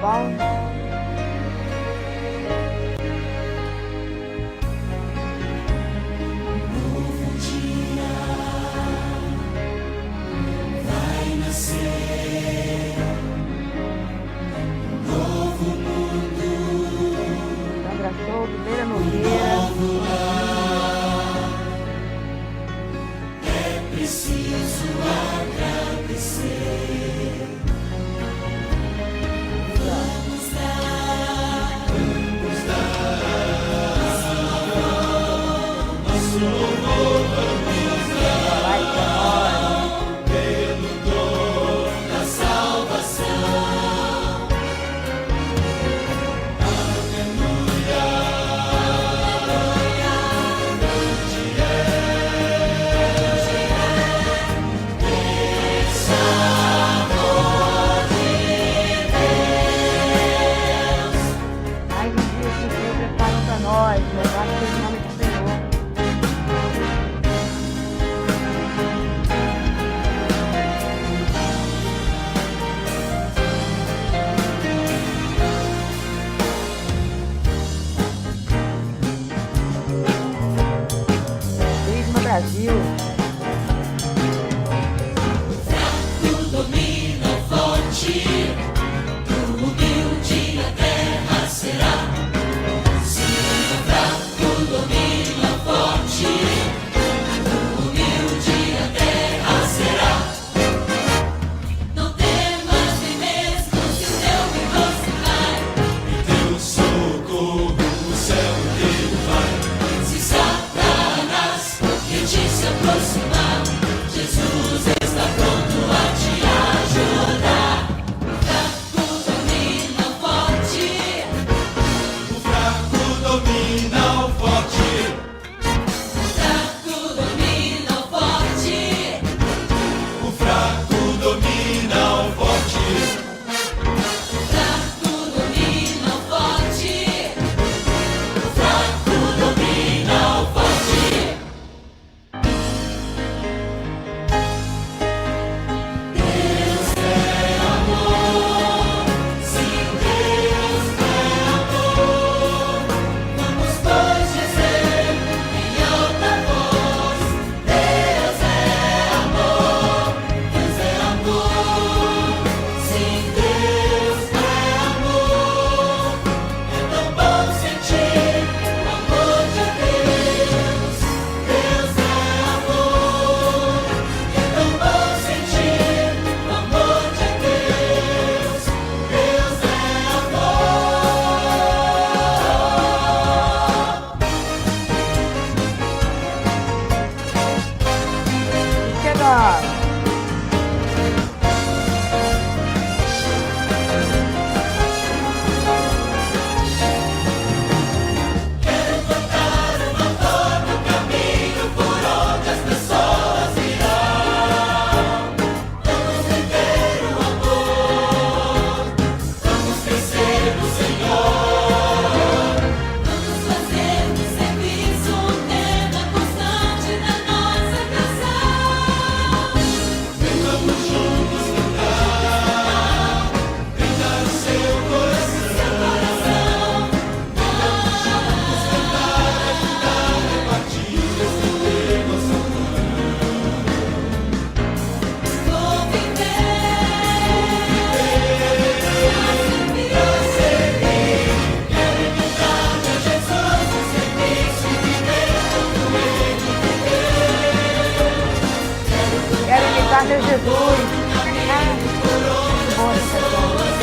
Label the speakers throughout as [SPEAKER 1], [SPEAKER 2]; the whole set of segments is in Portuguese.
[SPEAKER 1] bom? Sandra Souto, Beira Nogueira.
[SPEAKER 2] É preciso agradecer. Vamos dar nosso louvor, vamos dar pelo dom da salvação. Aleluia, grande é esse amor de Deus.
[SPEAKER 1] Mais um dia que o Senhor preparou para nós. Louvado seja o nome do Senhor. Crisma Brasil.
[SPEAKER 2] O domínio forte, do humilde a terra será. Se o fraco domina forte, do humilde a terra será. Não temas nem mesmo se o teu rosto cai, e teu socorro o céu inteiro vai. Se Satanás quer te se aproximar, Jesus está pronto a te ajudar. O fraco domina o forte. O fraco domina o forte. O fraco domina o forte. O fraco domina o forte. O fraco domina o forte. O fraco domina o forte. Deus é amor, sim, Deus é amor. Vamos pois dizer em alta voz: Deus é amor, sim, Deus é amor. É tão bom sentir o amor de Deus. Deus é amor. É tão bom sentir o amor de Deus. Deus é amor.
[SPEAKER 1] E chega.
[SPEAKER 2] Quero cortar uma dor no caminho por onde as pessoas irão. Vamos viver o amor, vamos crescer no Senhor. Vamos fazer do serviço um tema constante da nossa canção. Vem, vamos juntos cantar, brindar o seu coração. Vou viver pra servir. Quero imitar meu Jesus no serviço e viver como Ele viveu.
[SPEAKER 1] Quero imitar meu Jesus. Muito bom essa canção.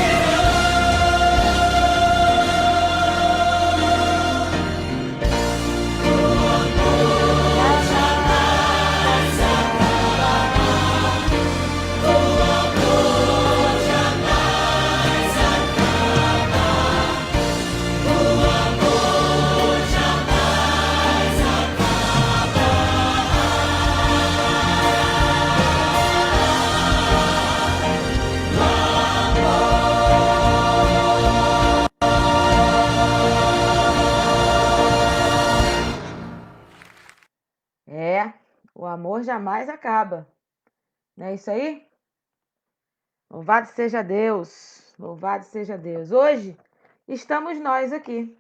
[SPEAKER 1] O amor jamais acaba. Não é isso aí? Louvado seja Deus. Louvado seja Deus. Hoje estamos nós aqui.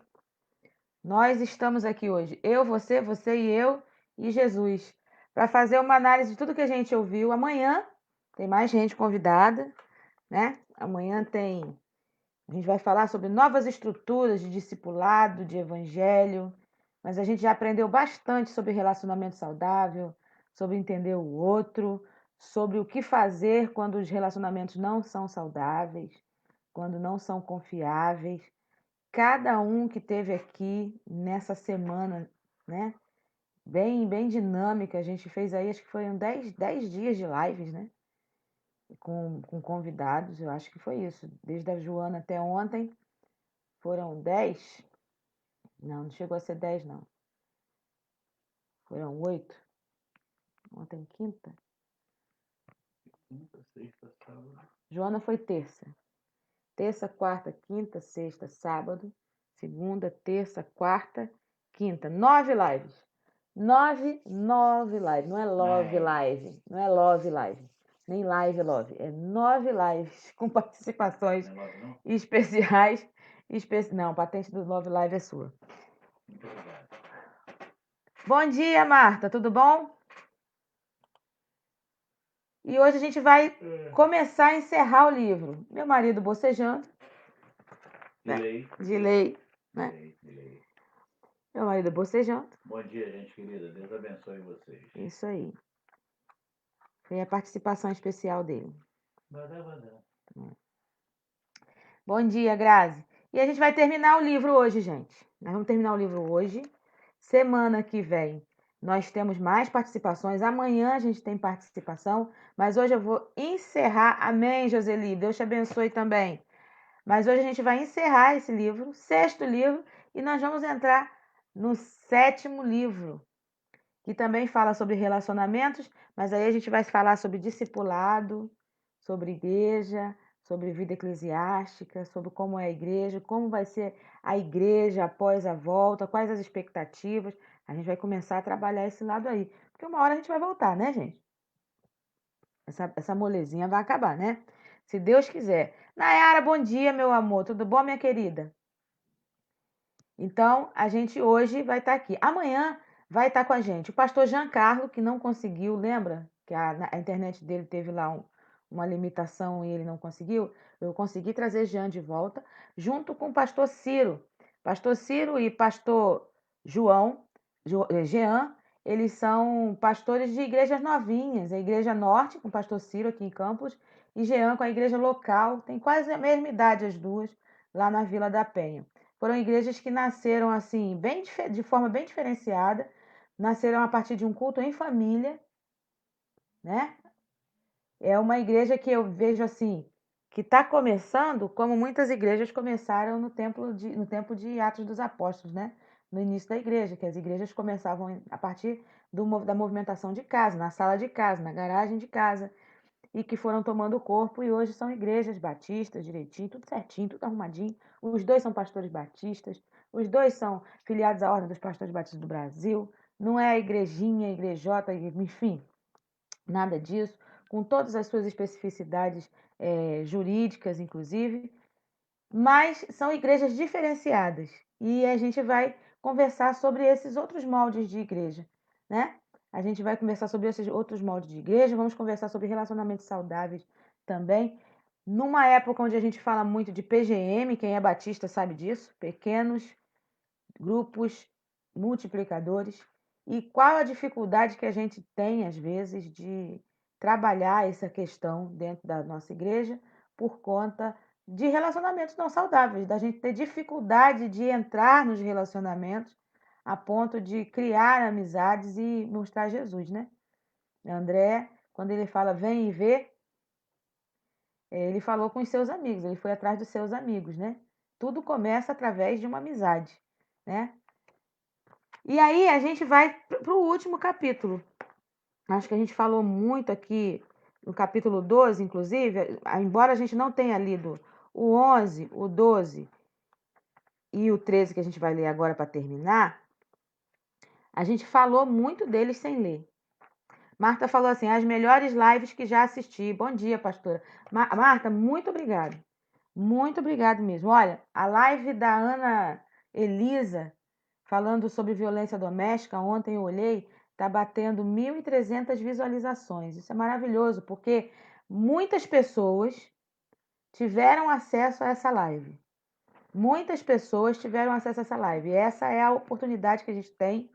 [SPEAKER 1] Nós estamos aqui hoje. Eu, você e eu e Jesus. Para fazer uma análise de tudo que a gente ouviu. Amanhã tem mais gente convidada, né? Amanhã tem. A gente vai falar sobre novas estruturas de discipulado, de evangelho. Mas a gente já aprendeu bastante sobre relacionamento saudável, sobre entender o outro, sobre o que fazer quando os relacionamentos não são saudáveis, quando não são confiáveis. Cada um que teve aqui nessa semana, né? Bem dinâmica. A gente fez aí, acho que foram 10 dias de lives, né? Com convidados, eu acho que foi isso. Desde a Joana até ontem, foram 10. Não chegou a ser 10, não. Foram 8. Ontem, quinta.
[SPEAKER 2] Quinta, sexta, sábado.
[SPEAKER 1] Joana foi terça. Terça, quarta, quinta, sexta, sábado. Segunda, terça, quarta, quinta. 9 lives. 9 lives. Não é love live. Não é love live. Nem live love. É 9 lives com participações
[SPEAKER 2] Não é love, não?
[SPEAKER 1] especiais. Não, a patente do Love Live é sua.
[SPEAKER 2] Muito obrigado.
[SPEAKER 1] Bom dia, Marta. Tudo bom? E hoje a gente vai começar a encerrar o livro. Meu marido bocejando. De lei. Né?
[SPEAKER 2] De lei.
[SPEAKER 1] Meu marido bocejando.
[SPEAKER 2] Bom dia, gente querida. Deus abençoe vocês.
[SPEAKER 1] Isso aí. Tem a participação especial dele.
[SPEAKER 2] Badá.
[SPEAKER 1] Bom dia, Grazi. E a gente vai terminar o livro hoje, gente. Nós vamos terminar o livro hoje. Semana que vem nós temos mais participações. Amanhã a gente tem participação. Mas hoje eu vou encerrar. Amém, Joseli. Deus te abençoe também. Mas hoje a gente vai encerrar esse livro, 6º livro, e nós vamos entrar no 7º livro, que também fala sobre relacionamentos, mas aí a gente vai falar sobre discipulado, sobre igreja, sobre vida eclesiástica, sobre como é a igreja, como vai ser a igreja após a volta, quais as expectativas. A gente vai começar a trabalhar esse lado aí, porque uma hora a gente vai voltar, né, gente? Essa molezinha vai acabar, né? Se Deus quiser. Nayara, bom dia, meu amor. Tudo bom, minha querida? Então, a gente hoje vai estar aqui. Amanhã vai estar com a gente o pastor Giancarlo, que não conseguiu, lembra? Que a internet dele teve lá uma limitação e ele não conseguiu. Eu consegui trazer Jean de volta, junto com o pastor Ciro. Pastor Ciro e pastor Jean, eles são pastores de igrejas novinhas. A Igreja Norte, com o pastor Ciro aqui em Campos, e Jean com a igreja local. Tem quase a mesma idade as duas, lá na Vila da Penha. Foram igrejas que nasceram assim, de forma bem diferenciada, nasceram a partir de um culto em família, né? É uma igreja que eu vejo assim, que está começando como muitas igrejas começaram no tempo de Atos dos Apóstolos, né? No início da igreja, que as igrejas começavam a partir da movimentação de casa, na sala de casa, na garagem de casa, e que foram tomando corpo e hoje são igrejas batistas, direitinho, tudo certinho, tudo arrumadinho. Os dois são pastores batistas, os dois são filiados à Ordem dos Pastores Batistas do Brasil, não é a igrejinha, a igrejota, enfim, nada disso, com todas as suas especificidades jurídicas, inclusive, mas são igrejas diferenciadas e a gente vai conversar sobre esses outros moldes de igreja, né? A gente vai conversar sobre esses outros moldes de igreja, vamos conversar sobre relacionamentos saudáveis também. Numa época onde a gente fala muito de PGM, quem é batista sabe disso, pequenos grupos multiplicadores, e qual a dificuldade que a gente tem, às vezes, de trabalhar essa questão dentro da nossa igreja por conta de relacionamentos não saudáveis, da gente ter dificuldade de entrar nos relacionamentos a ponto de criar amizades e mostrar Jesus, né? André, quando ele fala vem e vê, ele falou com os seus amigos, ele foi atrás dos seus amigos, né? Tudo começa através de uma amizade, né? E aí a gente vai para o último capítulo. Acho que a gente falou muito aqui no capítulo 12, inclusive, embora a gente não tenha lido o 11, o 12 e o 13, que a gente vai ler agora para terminar, a gente falou muito deles sem ler. Marta falou assim, as melhores lives que já assisti. Bom dia, pastora. Marta, muito obrigada. Muito obrigado mesmo. Olha, a live da Ana Elisa, falando sobre violência doméstica, ontem eu olhei, está batendo 1.300 visualizações. Isso é maravilhoso, porque muitas pessoas tiveram acesso a essa live. Muitas pessoas tiveram acesso a essa live. E essa é a oportunidade que a gente tem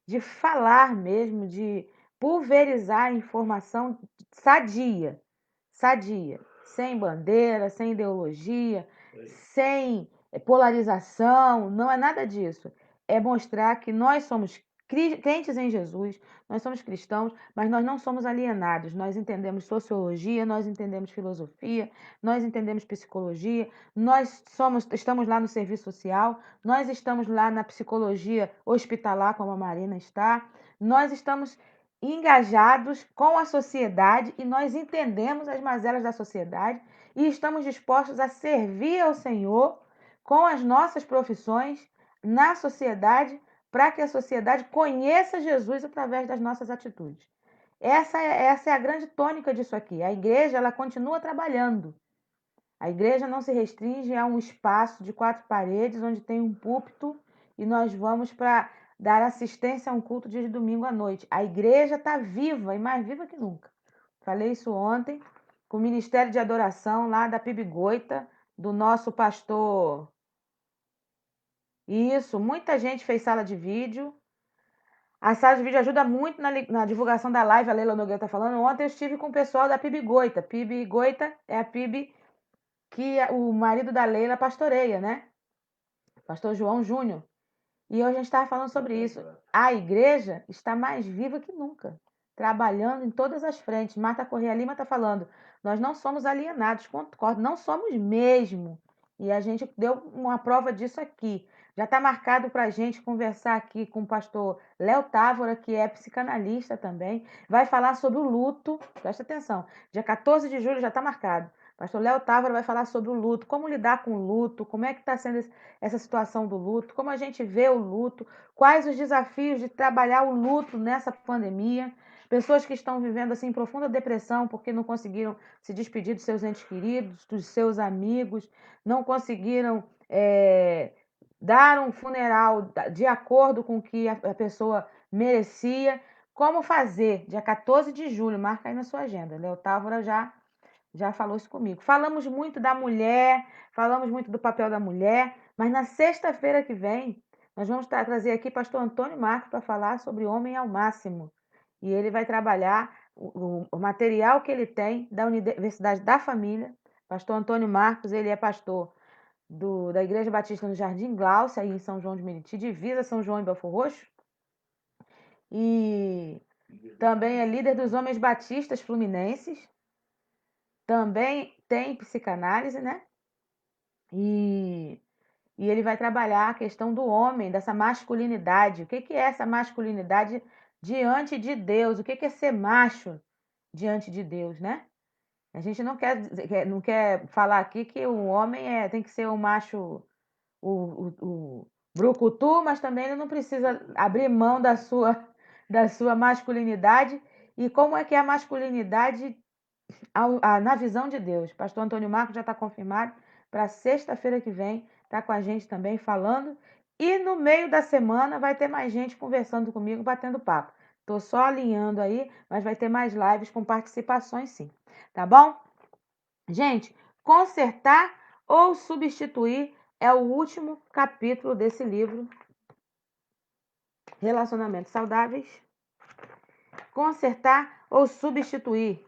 [SPEAKER 1] de falar mesmo, de pulverizar a informação sadia, sadia, sem bandeira, sem ideologia, sem polarização, não é nada disso. É mostrar que nós somos crentes em Jesus, nós somos cristãos, mas nós não somos alienados. Nós entendemos sociologia, nós entendemos filosofia, nós entendemos psicologia, estamos lá no serviço social, nós estamos lá na psicologia hospitalar, como a Marina está, nós estamos engajados com a sociedade e nós entendemos as mazelas da sociedade e estamos dispostos a servir ao Senhor com as nossas profissões na sociedade para que a sociedade conheça Jesus através das nossas atitudes. Essa é a grande tônica disso aqui. A igreja, ela continua trabalhando. A igreja não se restringe a um espaço de 4 paredes onde tem um púlpito e nós vamos para dar assistência a um culto de domingo à noite. A igreja está viva e mais viva que nunca. Falei isso ontem com o Ministério de Adoração lá da PIB Goita, do nosso pastor. Isso, muita gente fez sala de vídeo. A sala de vídeo ajuda muito na divulgação da live, a Leila Nogueira está falando. Ontem eu estive com o pessoal da PIB Goita. PIB Goita é a PIB que o marido da Leila pastoreia, né? Pastor João Júnior. E hoje a gente estava falando sobre isso. A igreja está mais viva que nunca, trabalhando em todas as frentes. Marta Correia Lima está falando, nós não somos alienados, concordo, não somos mesmo. E a gente deu uma prova disso aqui. Já está marcado para a gente conversar aqui com o pastor Léo Távora, que é psicanalista também. Vai falar sobre o luto, presta atenção. Dia 14 de julho já está marcado. Pastor Léo Távora vai falar sobre o luto, como lidar com o luto, como é que está sendo essa situação do luto, como a gente vê o luto, quais os desafios de trabalhar o luto nessa pandemia. Pessoas que estão vivendo assim em profunda depressão porque não conseguiram se despedir dos seus entes queridos, dos seus amigos, não conseguiram dar um funeral de acordo com o que a pessoa merecia. Como fazer? Dia 14 de julho, marca aí na sua agenda. Léo Távora já falou isso comigo. Falamos muito da mulher, falamos muito do papel da mulher, mas na sexta-feira que vem, nós vamos trazer aqui pastor Antônio Marcos para falar sobre Homem ao Máximo. E ele vai trabalhar o material que ele tem da Universidade da Família. Pastor Antônio Marcos, ele é pastor da Igreja Batista no Jardim Glaucia, aí em São João de Meriti, divisa São João e Belfor Roxo. E também é líder dos Homens Batistas Fluminenses. Também tem psicanálise, né? E ele vai trabalhar a questão do homem, dessa masculinidade. O que é essa masculinidade diante de Deus? O que é ser macho diante de Deus, né? A gente não quer falar aqui que o homem tem que ser um macho, o brucutu, mas também ele não precisa abrir mão da sua masculinidade. E como é que é a masculinidade na visão de Deus? Pastor Antônio Marcos já está confirmado para sexta-feira que vem, está com a gente também falando. E no meio da semana vai ter mais gente conversando comigo, batendo papo. Estou só alinhando aí, mas vai ter mais lives com participações sim. Tá bom? Gente, consertar ou substituir é o último capítulo desse livro. Relacionamentos saudáveis. Consertar ou substituir.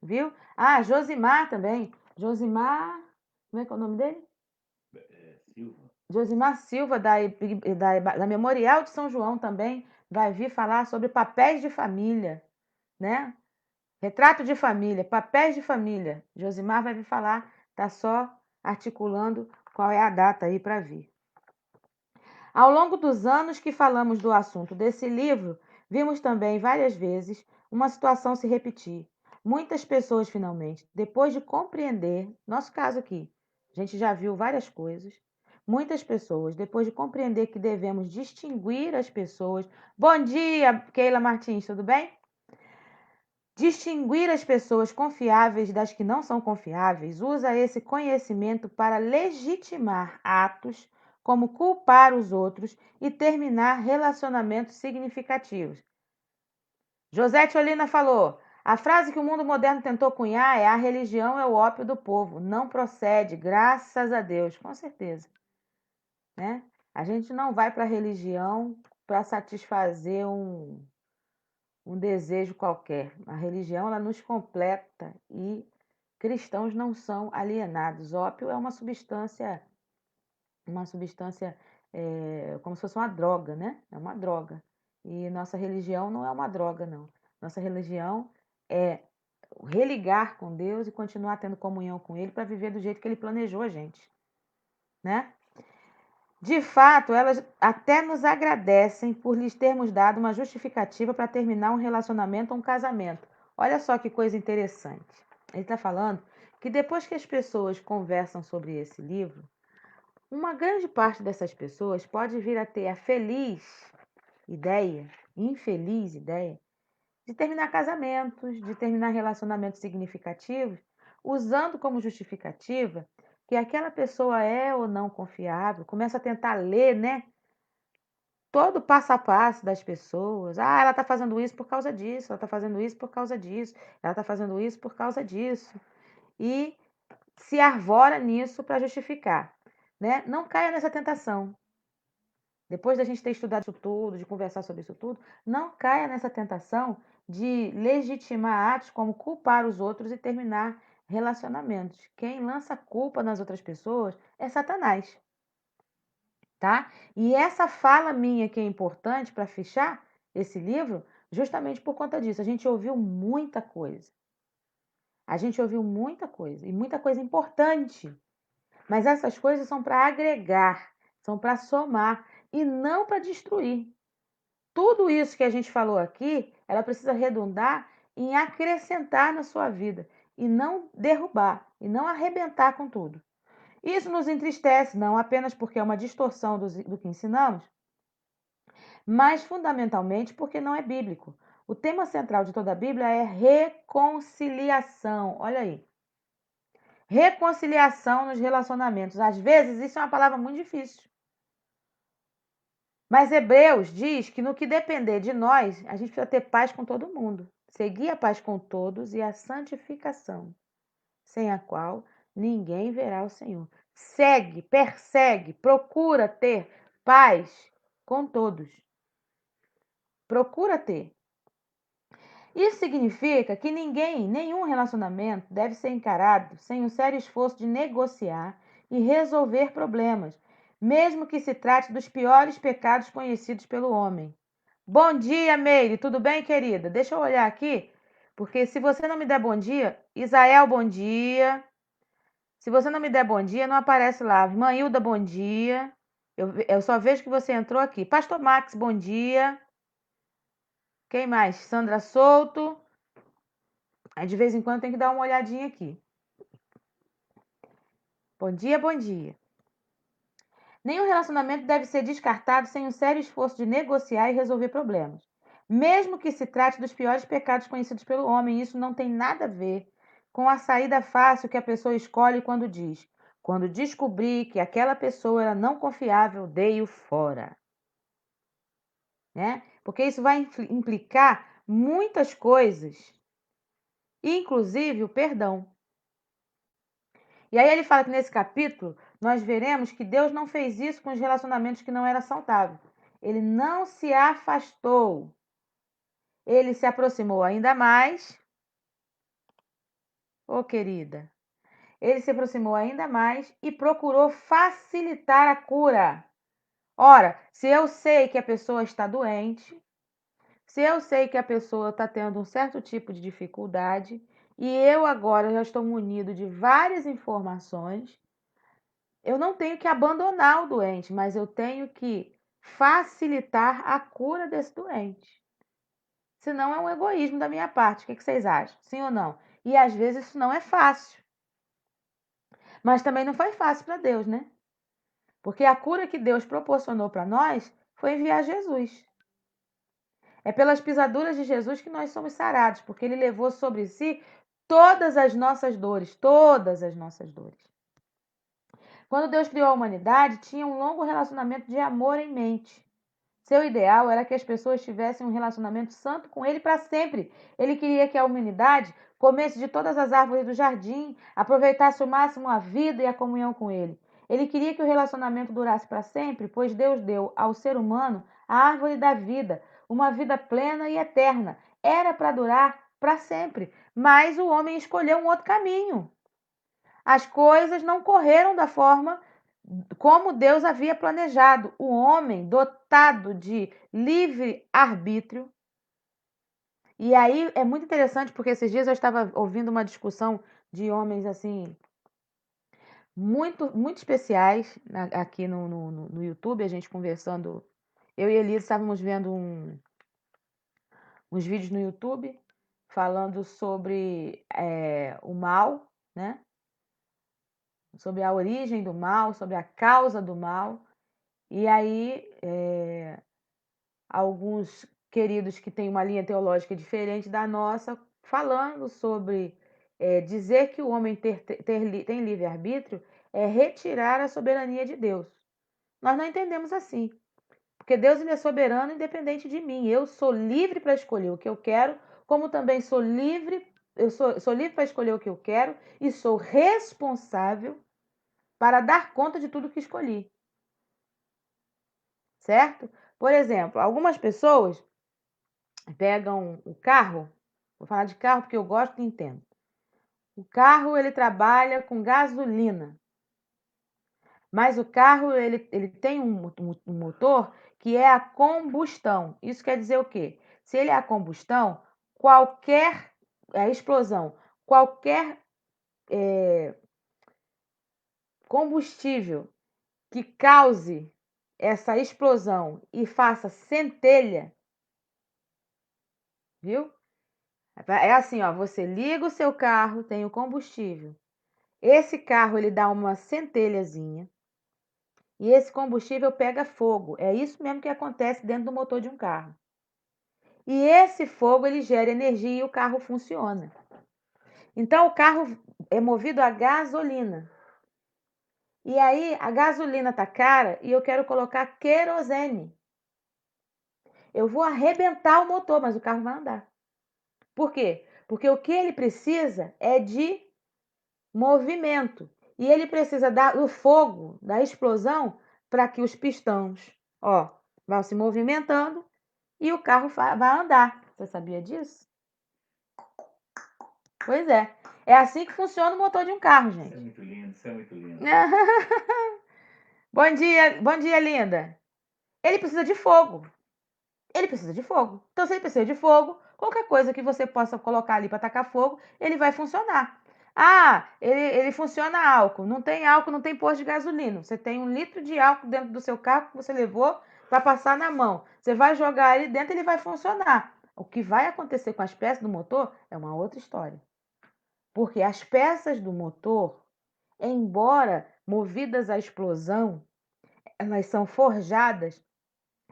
[SPEAKER 1] Viu? Ah, Josimar também. Josimar, como é que é o nome dele?
[SPEAKER 3] Silva.
[SPEAKER 1] Josimar Silva, da Memorial de São João também, vai vir falar sobre papéis de família, né? Retrato de família, papéis de família. Josimar vai vir falar, tá só articulando qual é a data aí para vir. Ao longo dos anos que falamos do assunto desse livro, vimos também várias vezes uma situação se repetir. Muitas pessoas, finalmente, depois de compreender, nosso caso aqui, a gente já viu várias coisas. Muitas pessoas, depois de compreender que devemos distinguir as pessoas. Bom dia, Keila Martins, tudo bem? distinguir as pessoas confiáveis das que não são confiáveis, usa esse conhecimento para legitimar atos como culpar os outros e terminar relacionamentos significativos. Josete Olina falou: a frase que o mundo moderno tentou cunhar é: a religião é o ópio do povo. Não procede, graças a Deus, com certeza. Né? A gente não vai para a religião para satisfazer um desejo qualquer. A religião ela nos completa e cristãos não são alienados. Ópio é uma substância como se fosse uma droga, né? É uma droga. E nossa religião não é uma droga, não. Nossa religião é religar com Deus e continuar tendo comunhão com Ele para viver do jeito que Ele planejou a gente, né? De fato, elas até nos agradecem por lhes termos dado uma justificativa para terminar um relacionamento ou um casamento. Olha só que coisa interessante. Ele está falando que depois que as pessoas conversam sobre esse livro, uma grande parte dessas pessoas pode vir a ter a infeliz ideia, de terminar casamentos, de terminar relacionamentos significativos, usando como justificativa que aquela pessoa é ou não confiável, começa a tentar ler, né? Todo o passo a passo das pessoas. Ah, ela está fazendo isso por causa disso, ela está fazendo isso por causa disso, ela está fazendo isso por causa disso. E se arvora nisso para justificar. Né? Não caia nessa tentação. Depois da gente ter estudado isso tudo, de conversar sobre isso tudo, não caia nessa tentação de legitimar atos como culpar os outros e terminar relacionamentos. Quem lança culpa nas outras pessoas é Satanás. Tá? E essa fala minha que é importante para fechar esse livro, justamente por conta disso. A gente ouviu muita coisa. A gente ouviu muita coisa, e muita coisa importante. Mas essas coisas são para agregar, são para somar e não para destruir. Tudo isso que a gente falou aqui, ela precisa redundar em acrescentar na sua vida e não derrubar, e não arrebentar com tudo. Isso nos entristece, não apenas porque é uma distorção do que ensinamos, mas fundamentalmente porque não é bíblico. O tema central de toda a Bíblia é reconciliação. Olha aí. Reconciliação nos relacionamentos. Às vezes, isso é uma palavra muito difícil. Mas Hebreus diz que no que depender de nós, a gente precisa ter paz com todo mundo. Seguir a paz com todos e a santificação, sem a qual ninguém verá o Senhor. Segue, persegue, procura ter paz com todos. Procura ter. Isso significa que nenhum relacionamento deve ser encarado sem um sério esforço de negociar e resolver problemas, mesmo que se trate dos piores pecados conhecidos pelo homem. Bom dia, Meire, tudo bem, querida? Deixa eu olhar aqui, porque se você não me der bom dia, Isael, bom dia. Se você não me der bom dia, não aparece lá. Irmã Hilda, bom dia. Eu só vejo que você entrou aqui. Pastor Max, bom dia. Quem mais? Sandra Souto. Aí de vez em quando tem que dar uma olhadinha aqui. Bom dia, bom dia. Nenhum relacionamento deve ser descartado sem um sério esforço de negociar e resolver problemas. Mesmo que se trate dos piores pecados conhecidos pelo homem, isso não tem nada a ver com a saída fácil que a pessoa escolhe quando diz: quando descobri que aquela pessoa era não confiável, dei-o fora. Né? Porque isso vai implicar muitas coisas, inclusive o perdão. E aí ele fala que nesse capítulo nós veremos que Deus não fez isso com os relacionamentos que não eram saudáveis. Ele não se afastou. Ele se aproximou ainda mais. Ô, querida. Ele se aproximou ainda mais e procurou facilitar a cura. Ora, se eu sei que a pessoa está doente, se eu sei que a pessoa está tendo um certo tipo de dificuldade, e eu agora já estou munido de várias informações, eu não tenho que abandonar o doente, mas eu tenho que facilitar a cura desse doente. Senão é um egoísmo da minha parte. O que vocês acham? Sim ou não? E às vezes isso não é fácil. Mas também não foi fácil para Deus, né? Porque a cura que Deus proporcionou para nós foi enviar Jesus. É pelas pisaduras de Jesus que nós somos sarados, porque ele levou sobre si todas as nossas dores, todas as nossas dores. Quando Deus criou a humanidade, tinha um longo relacionamento de amor em mente. Seu ideal era que as pessoas tivessem um relacionamento santo com ele para sempre. Ele queria que a humanidade comesse de todas as árvores do jardim, aproveitasse ao máximo a vida e a comunhão com ele. Ele queria que o relacionamento durasse para sempre, pois Deus deu ao ser humano a árvore da vida, uma vida plena e eterna. Era para durar para sempre, mas o homem escolheu um outro caminho. As coisas não correram da forma como Deus havia planejado. O homem, dotado de livre arbítrio. E aí é muito interessante, porque esses dias eu estava ouvindo uma discussão de homens assim, muito especiais, aqui no YouTube, a gente conversando. Eu e Elisa estávamos vendo uns vídeos no YouTube falando sobre o mal, né? Sobre a origem do mal, sobre a causa do mal. E aí, alguns queridos que têm uma linha teológica diferente da nossa, falando sobre dizer que o homem tem livre-arbítrio é retirar a soberania de Deus. Nós não entendemos assim, porque Deus ele é soberano independente de mim. Eu sou livre para escolher o que eu quero, como também sou livre, sou livre para escolher o que eu quero e sou responsável para dar conta de tudo que escolhi. Certo? Por exemplo, algumas pessoas pegam o carro, vou falar de carro porque eu gosto e entendo. O carro ele trabalha com gasolina, mas o carro ele tem um motor que é a combustão. Isso quer dizer o quê? Se ele é a combustão, qualquer explosão, qualquer combustível que cause essa explosão e faça centelha, viu? É assim, ó, você liga o seu carro, tem o combustível. Esse carro ele dá uma centelhazinha e esse combustível pega fogo. É isso mesmo que acontece dentro do motor de um carro. E esse fogo ele gera energia e o carro funciona. Então o carro é movido a gasolina. E aí a gasolina tá cara e eu quero colocar querosene. Eu vou arrebentar o motor, mas o carro vai andar. Por quê? Porque o que ele precisa é de movimento. E ele precisa do fogo, da explosão, para que os pistões, ó, vão se movimentando e o carro vai andar. Você sabia disso? Pois é. É assim que funciona o motor de um carro, gente.
[SPEAKER 3] Isso é muito lindo, isso é muito lindo.
[SPEAKER 1] Bom dia, linda. Ele precisa de fogo. Ele precisa de fogo. Então, se ele precisa de fogo, qualquer coisa que você possa colocar ali para tacar fogo, ele vai funcionar. Ah, ele funciona a álcool. Não tem álcool, não tem posto de gasolina. Você tem 1 litro de álcool dentro do seu carro que você levou para passar na mão. Você vai jogar ele dentro, ele vai funcionar. O que vai acontecer com as peças do motor é uma outra história. Porque as peças do motor, embora movidas à explosão, elas são forjadas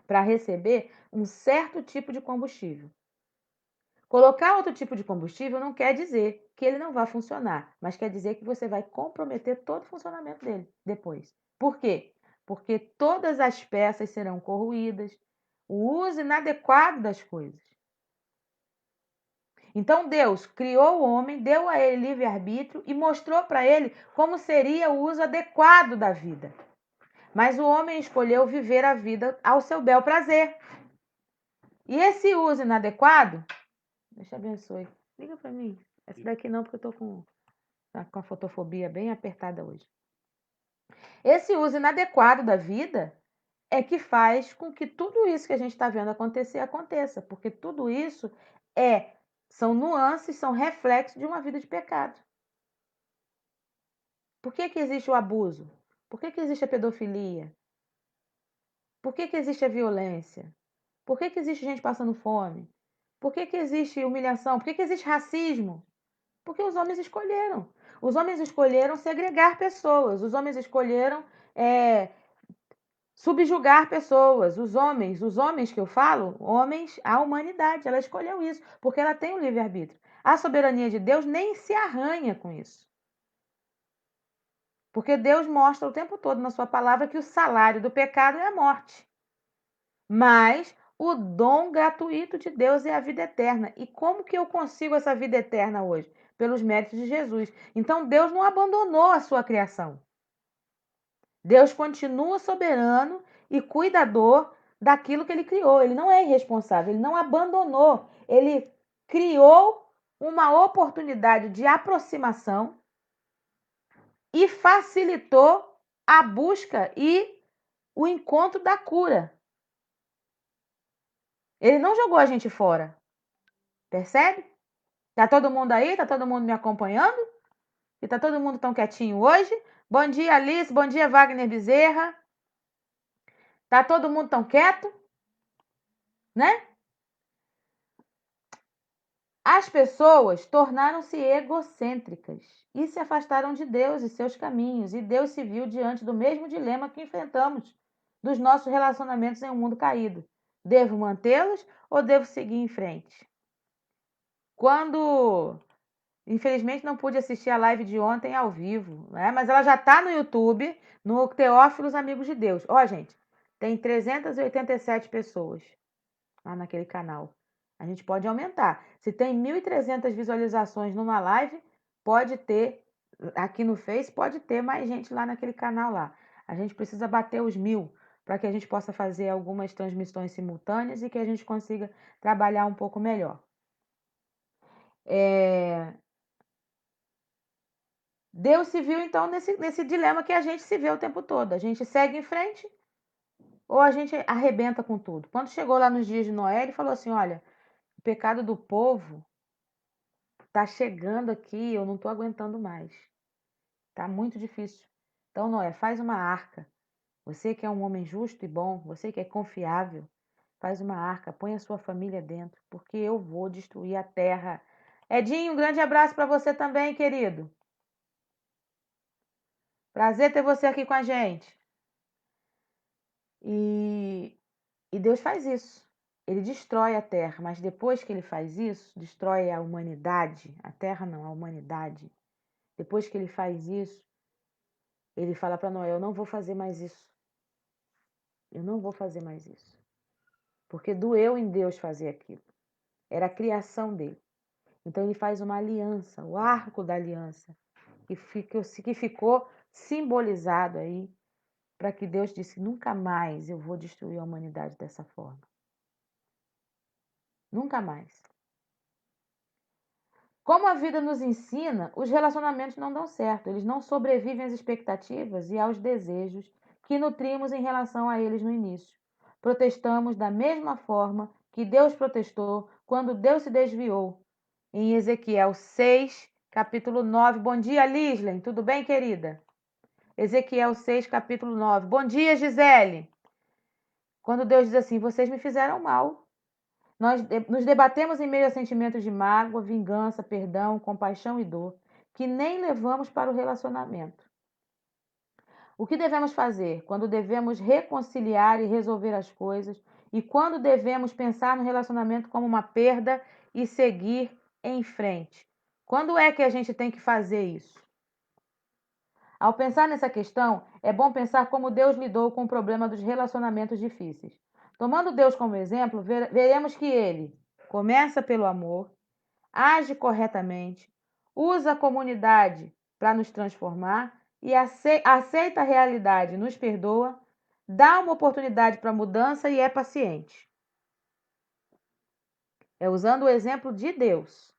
[SPEAKER 1] para receber um certo tipo de combustível. Colocar outro tipo de combustível não quer dizer que ele não vai funcionar, mas quer dizer que você vai comprometer todo o funcionamento dele depois. Por quê? Porque todas as peças serão corroídas, o uso inadequado das coisas. Então Deus criou o homem, deu a ele livre-arbítrio e mostrou para ele como seria o uso adequado da vida. Mas o homem escolheu viver a vida ao seu bel prazer. E esse uso inadequado, Deus te abençoe. Liga para mim. Essa daqui não, porque eu tô com a fotofobia bem apertada hoje. Esse uso inadequado da vida é que faz com que tudo isso que a gente está vendo acontecer, aconteça. Porque tudo isso são nuances, são reflexos de uma vida de pecado. Por que existe o abuso? Por que existe a pedofilia? Por que existe a violência? Por que existe gente passando fome? Por que existe humilhação? Por que existe racismo? Porque os homens escolheram. Os homens escolheram segregar pessoas. Os homens escolheram subjugar pessoas, os homens que eu falo, homens, a humanidade, ela escolheu isso, porque ela tem o livre-arbítrio. A soberania de Deus nem se arranha com isso. Porque Deus mostra o tempo todo na sua palavra que o salário do pecado é a morte. Mas o dom gratuito de Deus é a vida eterna. E como que eu consigo essa vida eterna hoje? Pelos méritos de Jesus. Então Deus não abandonou a sua criação. Deus continua soberano e cuidador daquilo que ele criou. Ele não é irresponsável, ele não abandonou. Ele criou uma oportunidade de aproximação e facilitou a busca e o encontro da cura. Ele não jogou a gente fora. Percebe? Tá todo mundo aí? Tá todo mundo me acompanhando? E tá todo mundo tão quietinho hoje? Bom dia, Alice. Bom dia, Wagner Bezerra. Tá todo mundo tão quieto? Né? As pessoas tornaram-se egocêntricas e se afastaram de Deus e seus caminhos. E Deus se viu diante do mesmo dilema que enfrentamos dos nossos relacionamentos em um mundo caído. Devo mantê-los ou devo seguir em frente? Quando, infelizmente, não pude assistir a live de ontem ao vivo, né? Mas ela já está no YouTube, no Teófilos Amigos de Deus. Ó, gente, tem 387 pessoas lá naquele canal. A gente pode aumentar. Se tem 1.300 visualizações numa live, pode ter, aqui no Face, pode ter mais gente lá naquele canal lá. A gente precisa bater os 1.000 para que a gente possa fazer algumas transmissões simultâneas e que a gente consiga trabalhar um pouco melhor. Deus se viu, então, nesse dilema que a gente se vê o tempo todo. A gente segue em frente ou a gente arrebenta com tudo. Quando chegou lá nos dias de Noé, ele falou assim, olha, o pecado do povo tá chegando aqui, eu não tô aguentando mais. Tá muito difícil. Então, Noé, faz uma arca. Você que é um homem justo e bom, você que é confiável, faz uma arca, põe a sua família dentro, porque eu vou destruir a terra. Edinho, um grande abraço para você também, querido. Prazer ter você aqui com a gente. E Deus faz isso. Ele destrói a terra, mas depois que ele faz isso, destrói a humanidade, a terra não, a humanidade. Depois que ele faz isso, ele fala para Noé, eu não vou fazer mais isso. Eu não vou fazer mais isso. Porque doeu em Deus fazer aquilo. Era a criação dele. Então ele faz uma aliança, o arco da aliança, que ficou simbolizado aí, para que Deus disse, nunca mais eu vou destruir a humanidade dessa forma. Nunca mais. Como a vida nos ensina, os relacionamentos não dão certo, eles não sobrevivem às expectativas e aos desejos que nutrimos em relação a eles no início. Protestamos da mesma forma que Deus protestou quando Deus se desviou. Em Ezequiel 6, capítulo 9. Bom dia, Lislen. Tudo bem, querida? Ezequiel 6, capítulo 9. Bom dia, Gisele. Quando Deus diz assim, vocês me fizeram mal. Nós nos debatemos em meio a sentimentos de mágoa, vingança, perdão, compaixão e dor, que nem levamos para o relacionamento. O que devemos fazer quando devemos reconciliar e resolver as coisas e quando devemos pensar no relacionamento como uma perda e seguir em frente? Quando é que a gente tem que fazer isso? Ao pensar nessa questão, é bom pensar como Deus lidou com o problema dos relacionamentos difíceis. Tomando Deus como exemplo, veremos que ele começa pelo amor, age corretamente, usa a comunidade para nos transformar e aceita a realidade, nos perdoa, dá uma oportunidade para mudança e é paciente. É usando o exemplo de Deus.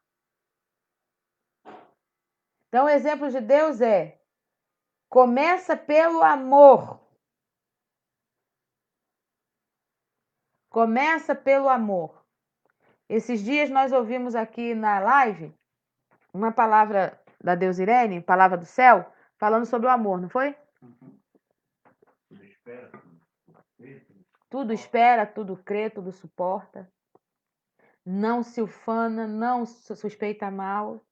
[SPEAKER 1] Então, o exemplo de Deus começa pelo amor. Começa pelo amor. Esses dias nós ouvimos aqui na live uma palavra da Deus Irene, palavra do céu, falando sobre o amor, não foi?
[SPEAKER 3] Tudo espera, tudo crê,
[SPEAKER 1] Tudo espera, tudo crê, tudo suporta. Não se ufana, não suspeita mal.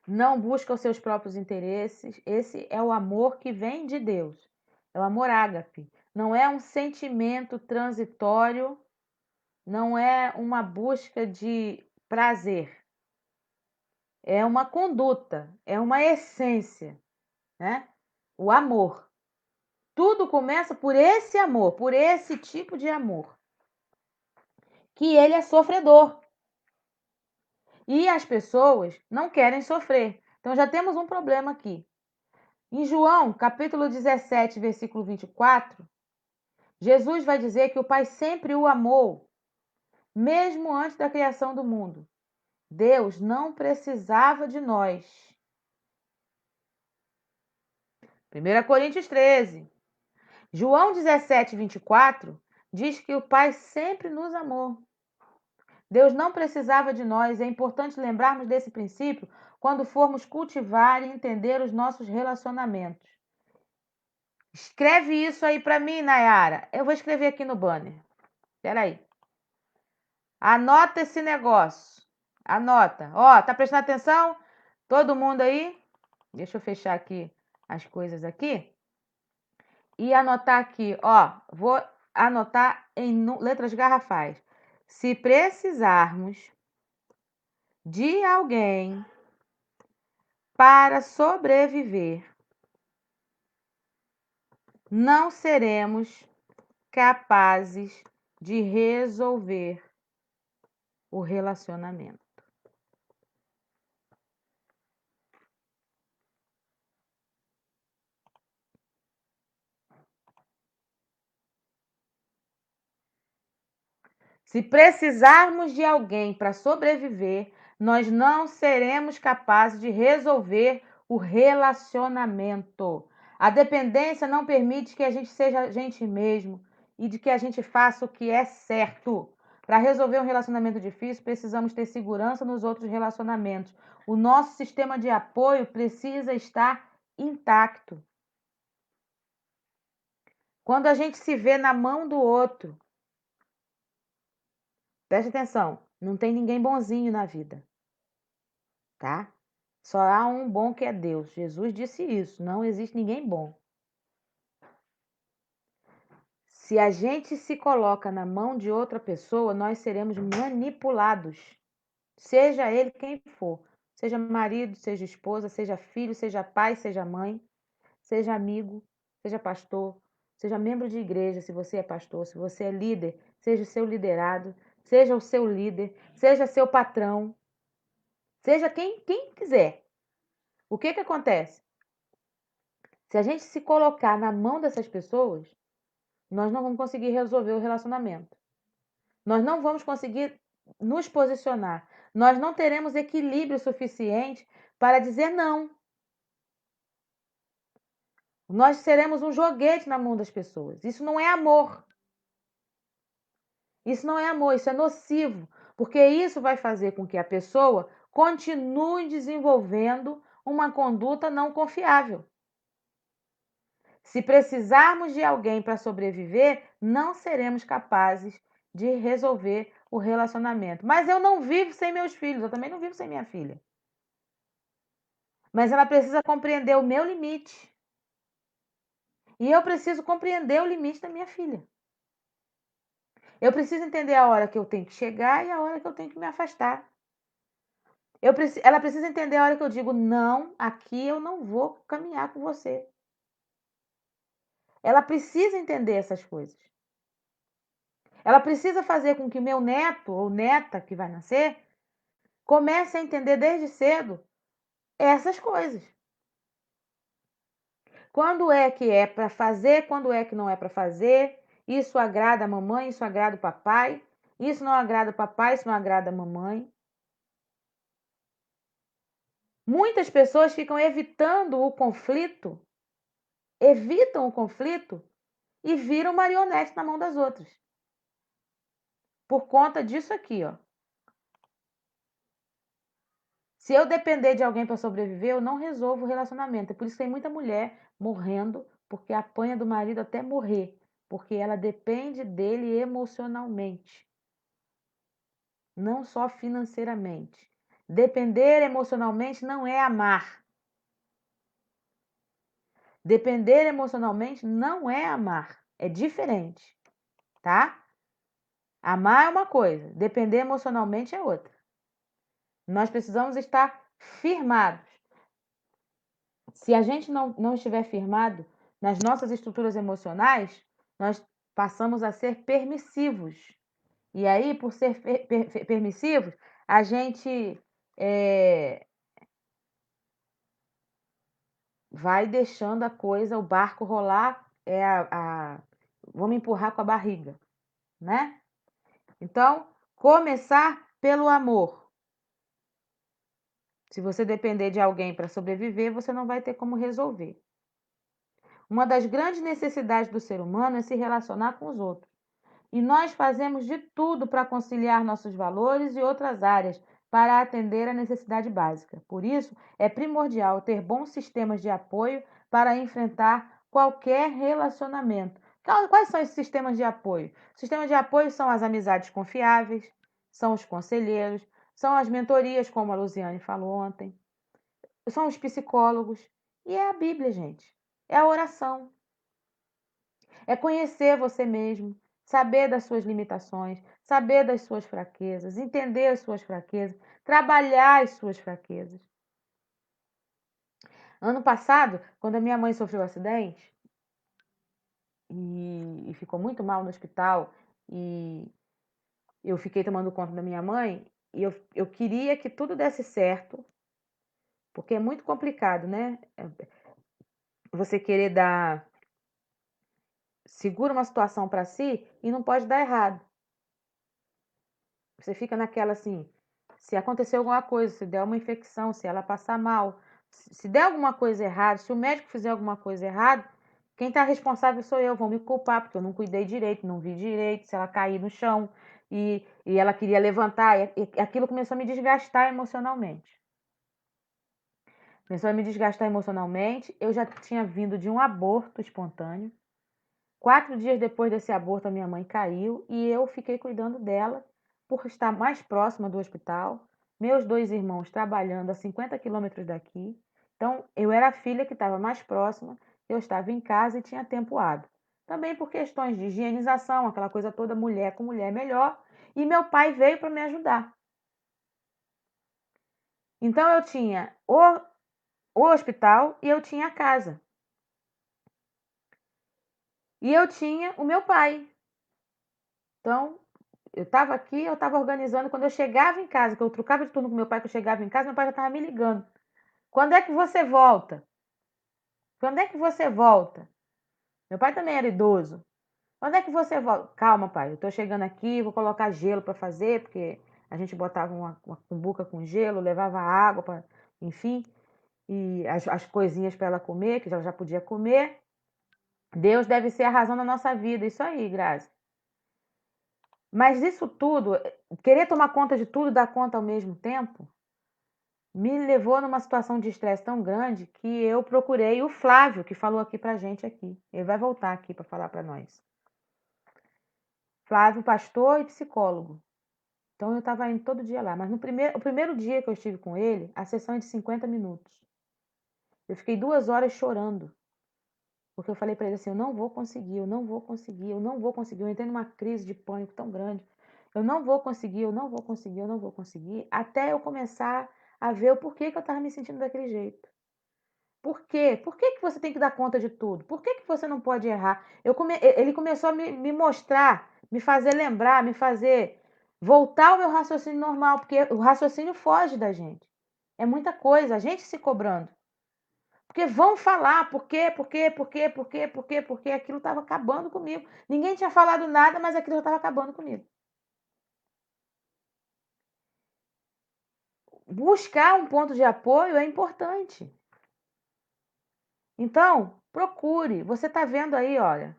[SPEAKER 1] Não busca os seus próprios interesses. Esse é o amor que vem de Deus. É o amor ágape. não é um sentimento transitório, não é uma busca de prazer. É uma conduta, é uma essência, né? O amor. Tudo começa por esse amor, por esse tipo de amor. Que ele é sofredor. E as pessoas não querem sofrer. Então já temos um problema aqui. Em João, capítulo 17, versículo 24, Jesus vai dizer que o Pai sempre o amou, mesmo antes da criação do mundo. Deus não precisava de nós. 1 Coríntios 13. João 17, 24 diz que o Pai sempre nos amou. Deus não precisava de nós. É importante lembrarmos desse princípio quando formos cultivar e entender os nossos relacionamentos. Escreve isso aí para mim, Nayara. Eu vou escrever aqui no banner. Espera aí. Anota esse negócio. Anota. Ó, tá prestando atenção? Todo mundo aí? Deixa eu fechar aqui as coisas aqui. E anotar aqui, ó. Vou anotar em letras garrafais. Se precisarmos de alguém para sobreviver, não seremos capazes de resolver o relacionamento. Se precisarmos de alguém para sobreviver, nós não seremos capazes de resolver o relacionamento. A dependência não permite que a gente seja a gente mesmo e de que a gente faça o que é certo. Para resolver um relacionamento difícil, precisamos ter segurança nos outros relacionamentos. O nosso sistema de apoio precisa estar intacto. Quando a gente se vê na mão do outro, preste atenção, não tem ninguém bonzinho na vida, tá? Só há um bom que é Deus. Jesus disse isso, não existe ninguém bom. Se a gente se coloca na mão de outra pessoa, nós seremos manipulados. Seja ele quem for. Seja marido, seja esposa, seja filho, seja pai, seja mãe, seja amigo, seja pastor, seja membro de igreja, se você é pastor, se você é líder, seja o seu liderado, seja o seu líder, seja seu patrão, seja quem quiser. O que acontece? Se a gente se colocar na mão dessas pessoas, nós não vamos conseguir resolver o relacionamento. Nós não vamos conseguir nos posicionar. Nós não teremos equilíbrio suficiente para dizer não. Nós seremos um joguete na mão das pessoas. Isso não é amor. Isso não é amor, isso é nocivo, porque isso vai fazer com que a pessoa continue desenvolvendo uma conduta não confiável. Se precisarmos de alguém para sobreviver, não seremos capazes de resolver o relacionamento. Mas eu não vivo sem meus filhos, eu também não vivo sem minha filha. Mas ela precisa compreender o meu limite. E eu preciso compreender o limite da minha filha. Eu preciso entender a hora que eu tenho que chegar e a hora que eu tenho que me afastar. Ela precisa entender a hora que eu digo, não, aqui eu não vou caminhar com você. Ela precisa entender essas coisas. Ela precisa fazer com que meu neto ou neta que vai nascer comece a entender desde cedo essas coisas. Quando é que é para fazer, quando é que não é para fazer. Isso agrada a mamãe, isso agrada o papai. Isso não agrada o papai, isso não agrada a mamãe. Muitas pessoas ficam evitando o conflito, e viram marionete na mão das outras. Por conta disso aqui, ó. Se eu depender de alguém para sobreviver, eu não resolvo o relacionamento. É por isso que tem muita mulher morrendo, porque apanha do marido até morrer, porque ela depende dele emocionalmente, não só financeiramente. Depender emocionalmente não é amar. Depender emocionalmente não é amar. É diferente, tá? Amar é uma coisa, depender emocionalmente é outra. Nós precisamos estar firmados. Se a gente não estiver firmado nas nossas estruturas emocionais, nós passamos a ser permissivos. E aí, por ser permissivos, a gente vai deixando a coisa, o barco rolar, vamos empurrar com a barriga, né? Então, começar pelo amor. Se você depender de alguém para sobreviver, você não vai ter como resolver. Uma das grandes necessidades do ser humano é se relacionar com os outros. E nós fazemos de tudo para conciliar nossos valores e outras áreas para atender a necessidade básica. Por isso, é primordial ter bons sistemas de apoio para enfrentar qualquer relacionamento. Quais são esses sistemas de apoio? Sistemas de apoio são as amizades confiáveis, são os conselheiros, são as mentorias, como a Luziane falou ontem, são os psicólogos e é a Bíblia, gente. É a oração. É conhecer você mesmo, saber das suas limitações, saber das suas fraquezas, entender as suas fraquezas, trabalhar as suas fraquezas. Ano passado, quando a minha mãe sofreu um acidente e ficou muito mal no hospital, e eu fiquei tomando conta da minha mãe, e eu queria que tudo desse certo, porque é muito complicado, né? Você querer segura uma situação para si e não pode dar errado. Você fica naquela assim, se acontecer alguma coisa, se der uma infecção, se ela passar mal, se der alguma coisa errada, se o médico fizer alguma coisa errada, quem está responsável sou eu, vão me culpar, porque eu não cuidei direito, não vi direito, se ela cair no chão e ela queria levantar, e aquilo começou a me desgastar emocionalmente. Começou a me desgastar emocionalmente, eu já tinha vindo de um aborto espontâneo. 4 dias depois desse aborto, a minha mãe caiu e eu fiquei cuidando dela por estar mais próxima do hospital. Meus 2 irmãos trabalhando a 50 quilômetros daqui. Então, eu era a filha que estava mais próxima, eu estava em casa e tinha tempo hábil. Também por questões de higienização, aquela coisa toda, mulher com mulher melhor. E meu pai veio para me ajudar. Então, eu tinha o hospital e eu tinha a casa. E eu tinha o meu pai. Então, eu estava aqui, eu estava organizando. Quando eu chegava em casa, que eu trocava de turno com meu pai, que eu chegava em casa, meu pai já estava me ligando. Quando é que você volta? Quando é que você volta? Meu pai também era idoso. Quando é que você volta? Calma, pai, eu estou chegando aqui, vou colocar gelo para fazer, porque a gente botava uma cumbuca com gelo, levava água, enfim, e as coisinhas para ela comer, que ela já podia comer. Deus deve ser a razão da nossa vida, isso aí, Grazi. Mas isso tudo, querer tomar conta de tudo e dar conta ao mesmo tempo, me levou numa situação de estresse tão grande que eu procurei o Flávio, que falou aqui pra gente aqui. Ele vai voltar aqui para falar para nós. Flávio, pastor e psicólogo. Então eu estava indo todo dia lá, mas o primeiro dia que eu estive com ele, a sessão é de 50 minutos. Eu fiquei 2 horas chorando. Porque eu falei para ele assim, eu não vou conseguir, eu não vou conseguir, eu não vou conseguir. Eu entrei numa crise de pânico tão grande. Eu não vou conseguir, eu não vou conseguir, eu não vou conseguir, até eu começar a ver o porquê que eu estava me sentindo daquele jeito. Por quê? Por que que você tem que dar conta de tudo? Por que que você não pode errar? Ele começou a me mostrar, me fazer lembrar, me fazer voltar ao meu raciocínio normal, porque o raciocínio foge da gente. É muita coisa, a gente se cobrando. Porque vão falar, por quê, porque aquilo estava acabando comigo. Ninguém tinha falado nada, mas aquilo já estava acabando comigo. Buscar um ponto de apoio é importante. Então, procure. Você está vendo aí, olha,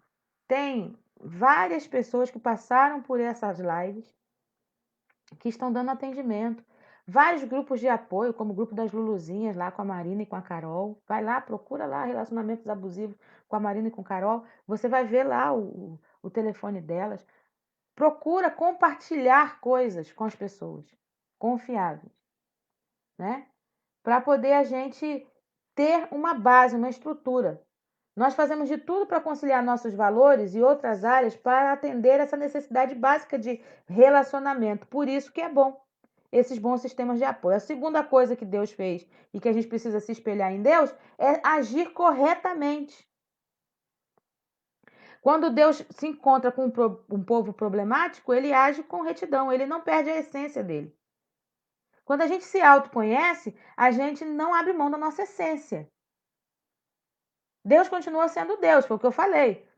[SPEAKER 1] tem várias pessoas que passaram por essas lives que estão dando atendimento. Vários grupos de apoio, como o grupo das Luluzinhas, lá com a Marina e com a Carol. Vai lá, procura lá relacionamentos abusivos com a Marina e com a Carol. Você vai ver lá o telefone delas. Procura compartilhar coisas com as pessoas confiáveis, né? Para poder a gente ter uma base, uma estrutura. Nós fazemos de tudo para conciliar nossos valores e outras áreas para atender essa necessidade básica de relacionamento. Por isso que é bom esses bons sistemas de apoio. A segunda coisa que Deus fez e que a gente precisa se espelhar em Deus é agir corretamente. Quando Deus se encontra com um povo problemático, ele age com retidão, ele não perde a essência dele. Quando a gente se autoconhece, a gente não abre mão da nossa essência. Deus continua sendo Deus, foi o que eu falei.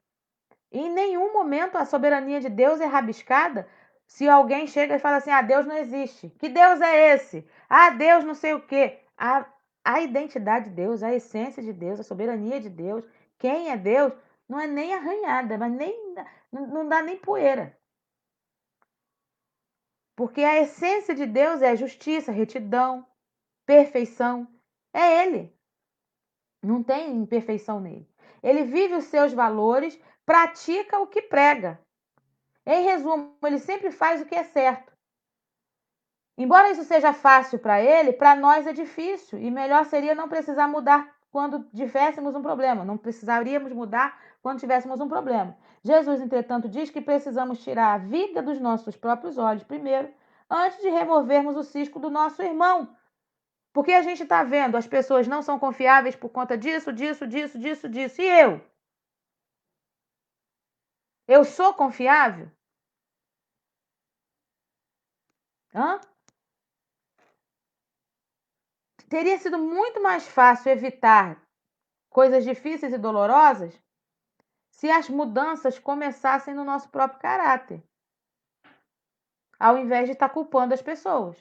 [SPEAKER 1] Em nenhum momento a soberania de Deus é rabiscada se alguém chega e fala assim: ah, Deus não existe. Que Deus é esse? Ah, Deus não sei o quê. A identidade de Deus, a essência de Deus, a soberania de Deus, quem é Deus, não é nem arranhada, mas nem, não dá nem poeira. Porque a essência de Deus é justiça, retidão, perfeição. É Ele. Não tem imperfeição nele. Ele vive os seus valores, pratica o que prega. Em resumo, ele sempre faz o que é certo. Embora isso seja fácil para ele, para nós é difícil e melhor seria não precisar mudar quando tivéssemos um problema. Não precisaríamos mudar quando tivéssemos um problema. Jesus, entretanto, diz que precisamos tirar a viga dos nossos próprios olhos primeiro, antes de removermos o cisco do nosso irmão. Porque a gente está vendo, as pessoas não são confiáveis por conta disso, disso, disso, disso, disso. E eu? Eu sou confiável? Hã? Teria sido muito mais fácil evitar coisas difíceis e dolorosas se as mudanças começassem no nosso próprio caráter, ao invés de estar culpando as pessoas.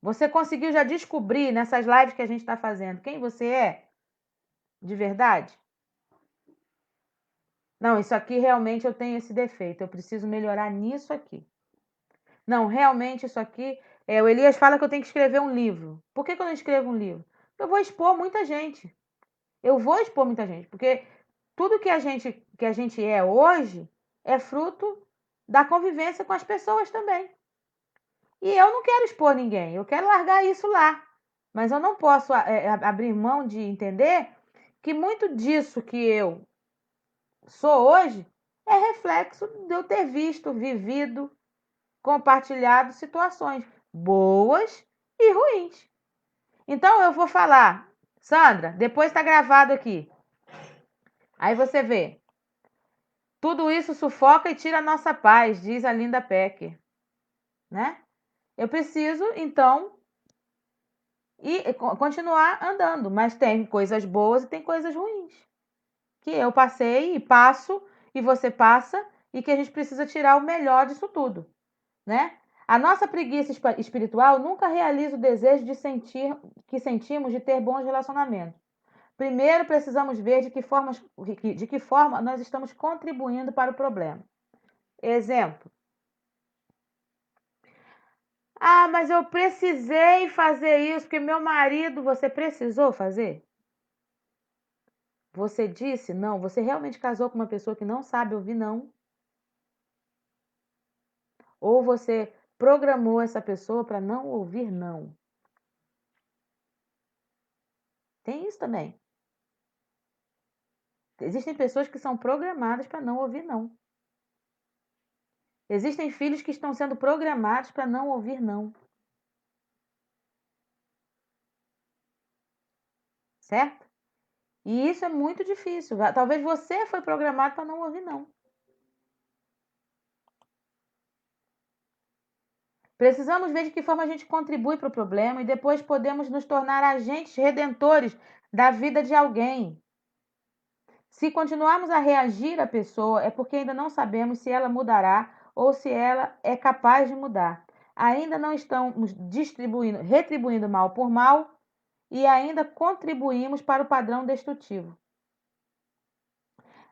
[SPEAKER 1] Você conseguiu já descobrir nessas lives que a gente está fazendo quem você é de verdade? Não, isso aqui realmente eu tenho esse defeito, eu preciso melhorar nisso aqui. Não, realmente isso aqui. O Elias fala que eu tenho que escrever um livro. Por que eu não escrevo um livro? Eu vou expor muita gente. Eu vou expor muita gente, porque tudo que a gente é hoje é fruto da convivência com as pessoas também. E eu não quero expor ninguém, eu quero largar isso lá. Mas eu não posso abrir mão de entender que muito disso que eu sou hoje é reflexo de eu ter visto, vivido, compartilhado situações boas e ruins. Então eu vou falar, Sandra, depois está gravado aqui. Aí você vê. Tudo isso sufoca e tira a nossa paz, diz a Linda Pecker, né? Eu preciso, então, continuar andando, mas tem coisas boas e tem coisas ruins. Que eu passei e passo, e você passa, e que a gente precisa tirar o melhor disso tudo, né? A nossa preguiça espiritual nunca realiza o desejo de sentir que sentimos de ter bons relacionamentos. Primeiro, precisamos ver de que forma nós estamos contribuindo para o problema. Exemplo. Ah, mas eu precisei fazer isso porque meu marido, você precisou fazer? Você disse não? Você realmente casou com uma pessoa que não sabe ouvir não? Ou você programou essa pessoa para não ouvir não? Tem isso também. Existem pessoas que são programadas para não ouvir não. Existem filhos que estão sendo programados para não ouvir não. Certo? E isso é muito difícil. Talvez você foi programado para não ouvir não. Precisamos ver de que forma a gente contribui para o problema e depois podemos nos tornar agentes redentores da vida de alguém. Se continuarmos a reagir à pessoa, é porque ainda não sabemos se ela mudará ou se ela é capaz de mudar. Ainda não estamos retribuindo mal por mal e ainda contribuímos para o padrão destrutivo.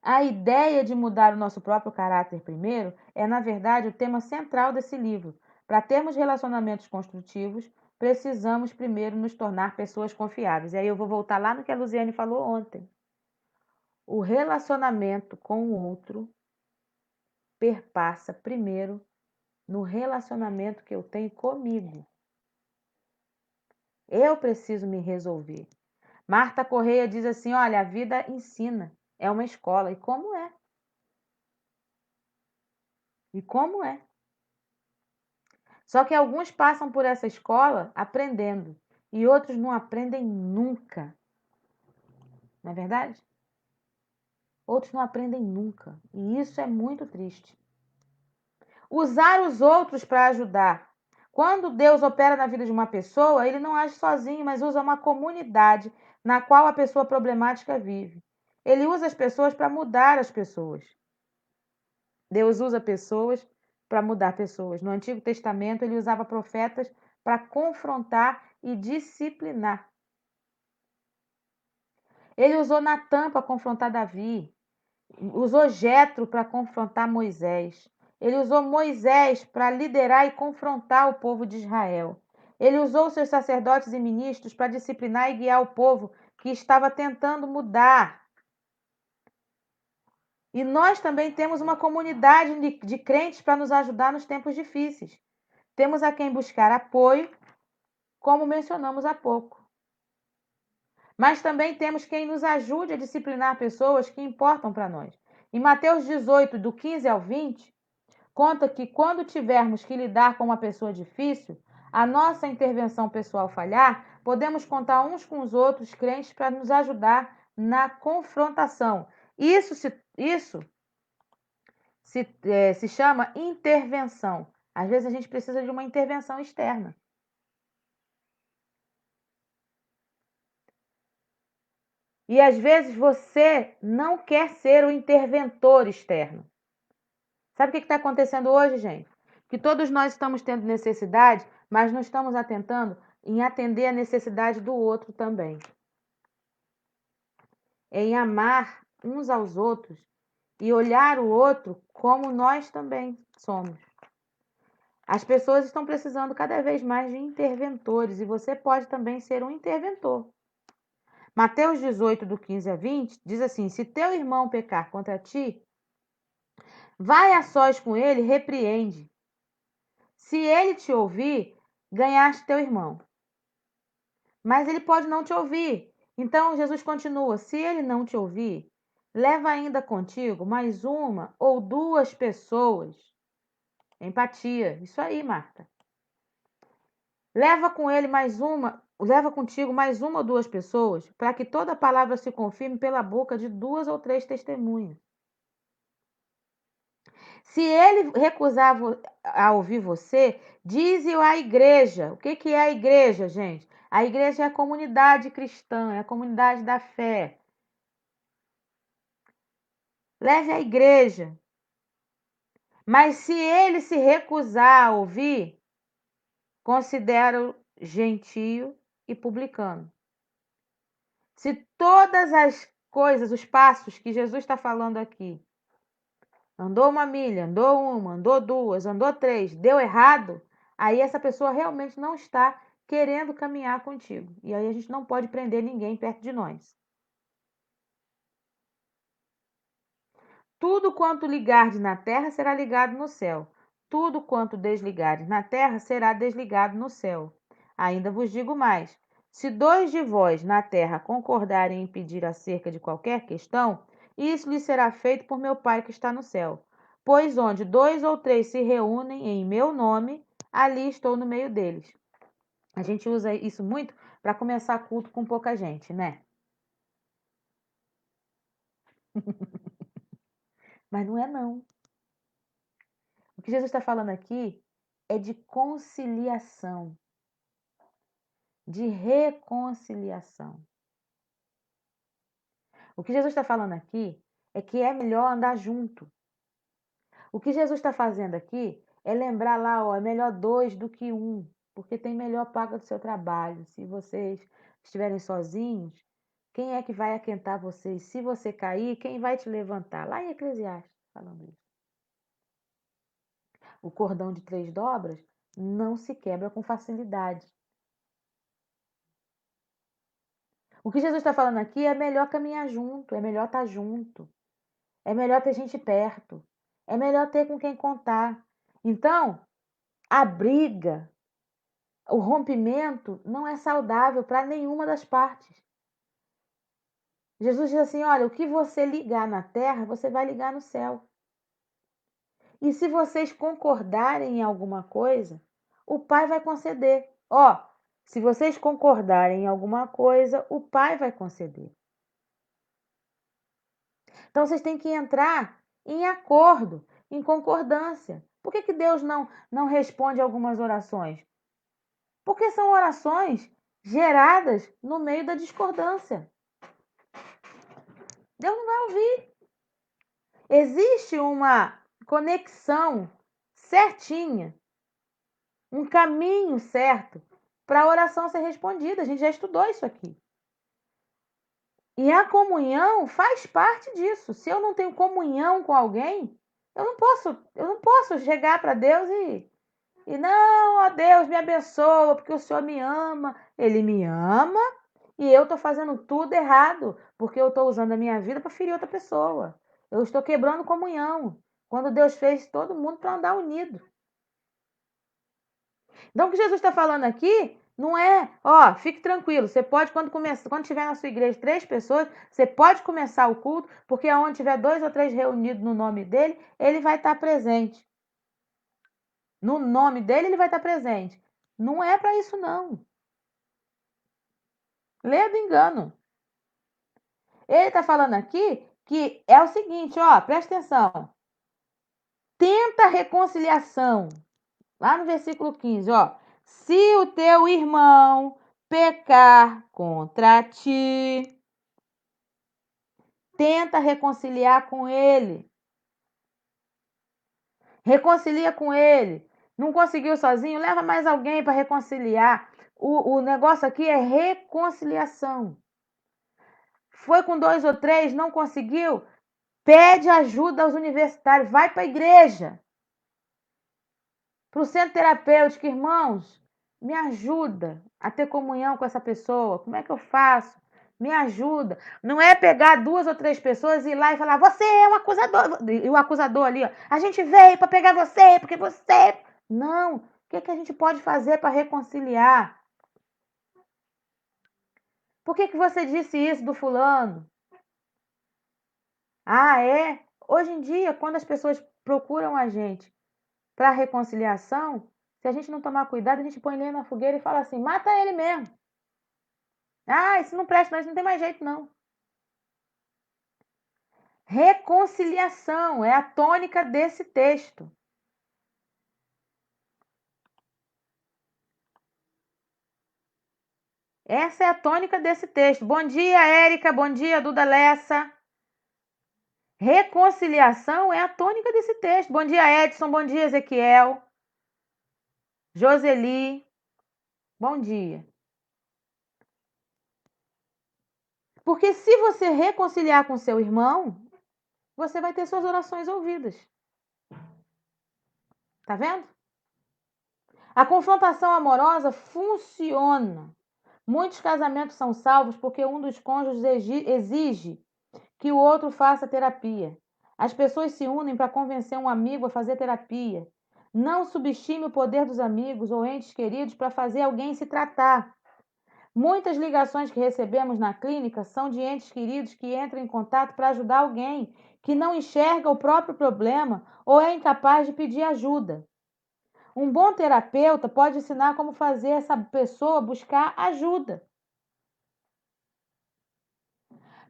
[SPEAKER 1] A ideia de mudar o nosso próprio caráter primeiro é, na verdade, o tema central desse livro. Para termos relacionamentos construtivos, precisamos primeiro nos tornar pessoas confiáveis. E aí eu vou voltar lá no que a Luziane falou ontem. O relacionamento com o outro perpassa primeiro no relacionamento que eu tenho comigo. Eu preciso me resolver. Marta Correia diz assim: olha, a vida ensina, é uma escola. E como é? E como é? Só que alguns passam por essa escola aprendendo e outros não aprendem nunca. Não é verdade? Outros não aprendem nunca. E isso é muito triste. Usar os outros para ajudar. Quando Deus opera na vida de uma pessoa, ele não age sozinho, mas usa uma comunidade na qual a pessoa problemática vive. Ele usa as pessoas para mudar as pessoas. Deus usa pessoas para mudar pessoas. No Antigo Testamento, ele usava profetas para confrontar e disciplinar. Ele usou Natã para confrontar Davi. Usou Jetro para confrontar Moisés. Ele usou Moisés para liderar e confrontar o povo de Israel. Ele usou seus sacerdotes e ministros para disciplinar e guiar o povo que estava tentando mudar. E nós também temos uma comunidade de crentes para nos ajudar nos tempos difíceis. Temos a quem buscar apoio, como mencionamos há pouco. Mas também temos quem nos ajude a disciplinar pessoas que importam para nós. Em Mateus 18, do 15 ao 20, conta que quando tivermos que lidar com uma pessoa difícil, a nossa intervenção pessoal falhar, podemos contar uns com os outros crentes para nos ajudar na confrontação. Isso se chama intervenção. Às vezes a gente precisa de uma intervenção externa. E às vezes você não quer ser o interventor externo. Sabe o que está acontecendo hoje, gente? Que todos nós estamos tendo necessidade, mas não estamos atentando em atender a necessidade do outro também. Em amar uns aos outros e olhar o outro como nós também somos. As pessoas estão precisando cada vez mais de interventores e você pode também ser um interventor. Mateus 18, do 15 a 20, diz assim: se teu irmão pecar contra ti, vai a sós com ele, repreende. Se ele te ouvir, ganhaste teu irmão. Mas ele pode não te ouvir. Então Jesus continua: se ele não te ouvir, leva ainda contigo mais uma ou duas pessoas. Empatia. Isso aí, Marta. Leva contigo mais uma ou duas pessoas, para que toda palavra se confirme pela boca de duas ou três testemunhas. Se ele recusar a ouvir você, dize-o à igreja. O que é a igreja, gente? A igreja é a comunidade cristã, é a comunidade da fé. Leve à igreja. Mas se ele se recusar a ouvir, considera-o gentio e publicano. Se todas as coisas, os passos que Jesus está falando aqui, andou 1 milha, andou 1, andou 2, andou 3, deu errado, aí essa pessoa realmente não está querendo caminhar contigo. E aí a gente não pode prender ninguém perto de nós. Tudo quanto ligardes na terra será ligado no céu. Tudo quanto desligardes na terra será desligado no céu. Ainda vos digo mais: se dois de vós na terra concordarem em pedir acerca de qualquer questão, isso lhe será feito por meu Pai que está no céu. Pois onde 2 ou 3 se reúnem em meu nome, ali estou no meio deles. A gente usa isso muito para começar culto com pouca gente, né? Mas não é não. O que Jesus está falando aqui é de conciliação, de reconciliação. O que Jesus está falando aqui é que é melhor andar junto. O que Jesus está fazendo aqui é lembrar lá, ó, é melhor 2 do que 1, porque tem melhor paga do seu trabalho. Se vocês estiverem sozinhos, quem é que vai aquentar vocês? Se você cair, quem vai te levantar? Lá em Eclesiastes, falando isso. O cordão de 3 dobras não se quebra com facilidade. O que Jesus está falando aqui é melhor caminhar junto, é melhor estar junto, é melhor ter gente perto, é melhor ter com quem contar. Então, a briga, o rompimento não é saudável para nenhuma das partes. Jesus diz assim: olha, o que você ligar na terra, você vai ligar no céu. E se vocês concordarem em alguma coisa, o Pai vai conceder. Ó, se vocês concordarem em alguma coisa, o Pai vai conceder. Então vocês têm que entrar em acordo, em concordância. Por que Deus não responde algumas orações? Porque são orações geradas no meio da discordância. Deus não vai ouvir. Existe uma conexão certinha, um caminho certo para a oração ser respondida. A gente já estudou isso aqui. E a comunhão faz parte disso. Se eu não tenho comunhão com alguém, eu não posso chegar para Deus e não, ó Deus, me abençoa, porque o Senhor me ama. Ele me ama e eu estou fazendo tudo errado, porque eu estou usando a minha vida para ferir outra pessoa. Eu estou quebrando comunhão, quando Deus fez todo mundo para andar unido. Então, o que Jesus está falando aqui não é, ó, fique tranquilo, você pode, quando tiver na sua igreja 3 pessoas, você pode começar o culto, porque onde tiver 2 ou 3 reunidos no nome dele, ele vai estar presente. No nome dele, ele vai estar presente. Não é para isso, não. Lê do engano. Ele está falando aqui que é o seguinte, ó, presta atenção. Tenta a reconciliação. Lá no versículo 15, ó. Se o teu irmão pecar contra ti, tenta reconciliar com ele. Reconcilia com ele. Não conseguiu sozinho? Leva mais alguém para reconciliar. O negócio aqui é reconciliação. Foi com 2 ou 3, não conseguiu? Pede ajuda aos universitários. Vai para a igreja. Para o centro terapêutico, irmãos, me ajuda a ter comunhão com essa pessoa. Como é que eu faço? Me ajuda. Não é pegar 2 ou 3 pessoas e ir lá e falar, você é um acusador. E o acusador ali, ó, a gente veio para pegar você, porque você... Não. O que a gente pode fazer para reconciliar? Por que você disse isso do fulano? Ah, é? Hoje em dia, quando as pessoas procuram a gente para reconciliação, se a gente não tomar cuidado, a gente põe lenha na fogueira e fala assim, mata ele mesmo. Ah, isso não presta, não, isso não tem mais jeito, não. Reconciliação é a tônica desse texto. Essa é a tônica desse texto. Bom dia, Érica. Bom dia, Duda Lessa. Reconciliação é a tônica desse texto. Bom dia, Edson. Bom dia, Ezequiel. Joseli. Bom dia. Porque se você reconciliar com seu irmão, você vai ter suas orações ouvidas. Tá vendo? A confrontação amorosa funciona. Muitos casamentos são salvos porque um dos cônjuges exige que o outro faça terapia. As pessoas se unem para convencer um amigo a fazer terapia. Não subestime o poder dos amigos ou entes queridos para fazer alguém se tratar. Muitas ligações que recebemos na clínica são de entes queridos que entram em contato para ajudar alguém que não enxerga o próprio problema ou é incapaz de pedir ajuda. Um bom terapeuta pode ensinar como fazer essa pessoa buscar ajuda.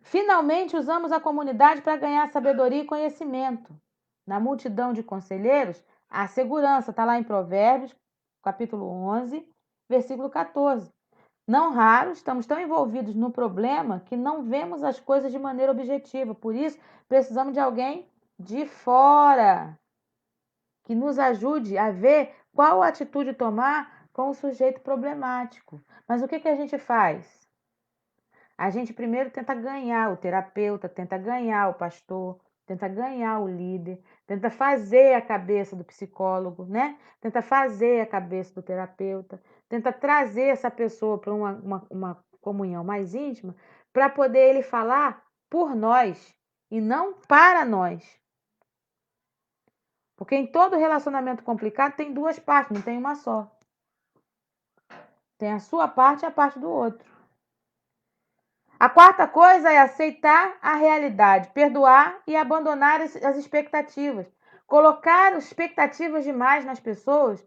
[SPEAKER 1] Finalmente, usamos a comunidade para ganhar sabedoria e conhecimento. Na multidão de conselheiros, há segurança. Está lá em Provérbios, capítulo 11, versículo 14. Não raro, estamos tão envolvidos no problema que não vemos as coisas de maneira objetiva. Por isso, precisamos de alguém de fora que nos ajude a ver qual atitude tomar com o sujeito problemático. Mas o que a gente faz? A gente primeiro tenta ganhar o terapeuta, tenta ganhar o pastor, tenta ganhar o líder, tenta fazer a cabeça do psicólogo, né? Tenta fazer a cabeça do terapeuta, tenta trazer essa pessoa para uma comunhão mais íntima, para poder ele falar por nós e não para nós. Porque em todo relacionamento complicado tem 2 partes, não tem uma só. Tem a sua parte e a parte do outro. A quarta coisa é aceitar a realidade, perdoar e abandonar as expectativas. Colocar expectativas demais nas pessoas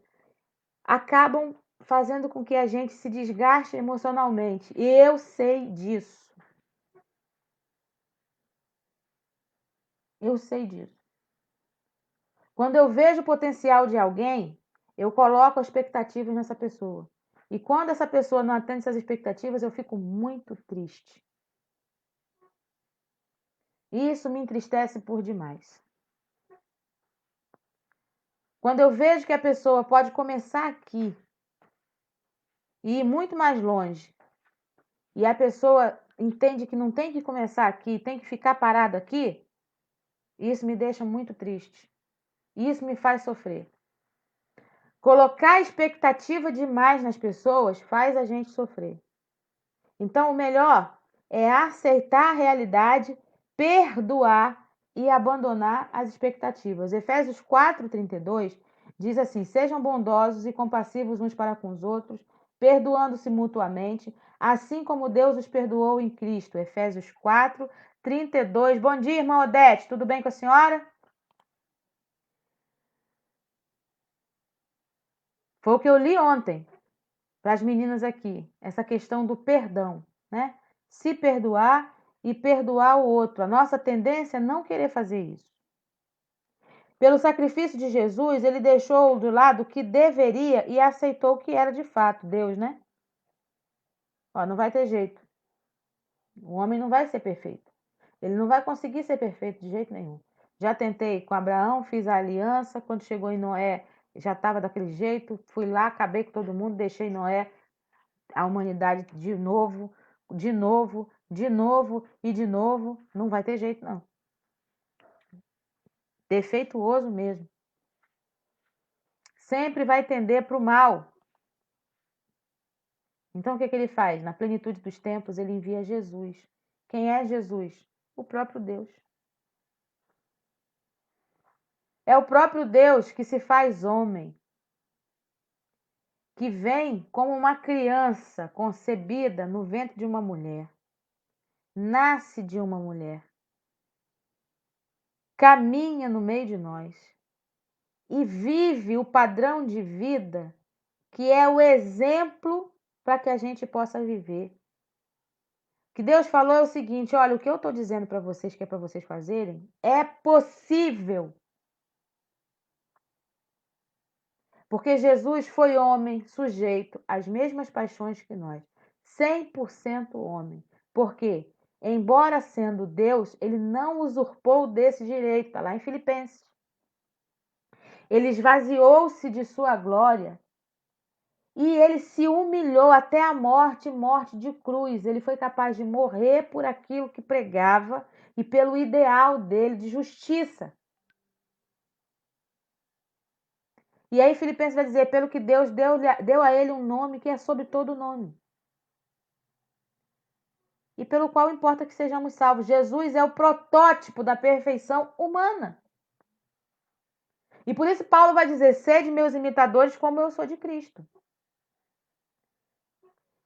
[SPEAKER 1] acabam fazendo com que a gente se desgaste emocionalmente. E eu sei disso. Eu sei disso. Quando eu vejo o potencial de alguém, eu coloco expectativas nessa pessoa. E quando essa pessoa não atende essas expectativas, eu fico muito triste. Isso me entristece por demais. Quando eu vejo que a pessoa pode começar aqui e ir muito mais longe, e a pessoa entende que não tem que começar aqui, tem que ficar parado aqui, isso me deixa muito triste. Isso me faz sofrer. Colocar expectativa demais nas pessoas faz a gente sofrer. Então, o melhor é aceitar a realidade, perdoar e abandonar as expectativas. Efésios 4:32 diz assim: sejam bondosos e compassivos uns para com os outros, perdoando-se mutuamente, assim como Deus os perdoou em Cristo. Efésios 4:32. Bom dia, irmã Odete, tudo bem com a senhora? Foi o que eu li ontem para as meninas aqui, essa questão do perdão, né? Se perdoar e perdoar o outro. A nossa tendência é não querer fazer isso. Pelo sacrifício de Jesus, ele deixou do lado o que deveria e aceitou o que era de fato, Deus, né? Ó, não vai ter jeito. O homem não vai ser perfeito. Ele não vai conseguir ser perfeito de jeito nenhum. Já tentei com Abraão, fiz a aliança, quando chegou em Noé, já estava daquele jeito, fui lá, acabei com todo mundo, deixei Noé, a humanidade de novo, de novo, de novo e de novo. Não vai ter jeito, não. Defeituoso mesmo. Sempre vai tender para o mal. Então, o que ele faz? Na plenitude dos tempos, ele envia Jesus. Quem é Jesus? O próprio Deus. É o próprio Deus que se faz homem, que vem como uma criança concebida no ventre de uma mulher, nasce de uma mulher, caminha no meio de nós e vive o padrão de vida que é o exemplo para que a gente possa viver. O que Deus falou é o seguinte: olha, o que eu estou dizendo para vocês, que é para vocês fazerem, é possível. Porque Jesus foi homem, sujeito às mesmas paixões que nós, 100% homem. Por quê? Embora sendo Deus, ele não usurpou desse direito, está lá em Filipenses. Ele esvaziou-se de sua glória e ele se humilhou até a morte, morte de cruz. Ele foi capaz de morrer por aquilo que pregava e pelo ideal dele de justiça. E aí Filipenses vai dizer, pelo que Deus deu a ele um nome que é sobre todo nome. E pelo qual importa que sejamos salvos. Jesus é o protótipo da perfeição humana. E por isso Paulo vai dizer, sede meus imitadores como eu sou de Cristo.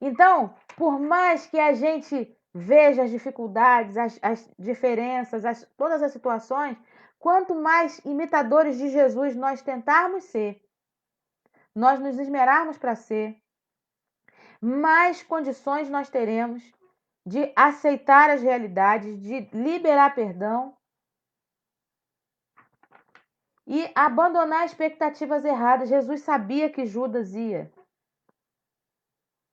[SPEAKER 1] Então, por mais que a gente veja as dificuldades, as diferenças, todas as situações, quanto mais imitadores de Jesus nós tentarmos ser, nós nos esmerarmos para ser, mais condições nós teremos de aceitar as realidades, de liberar perdão e abandonar expectativas erradas. Jesus sabia que Judas ia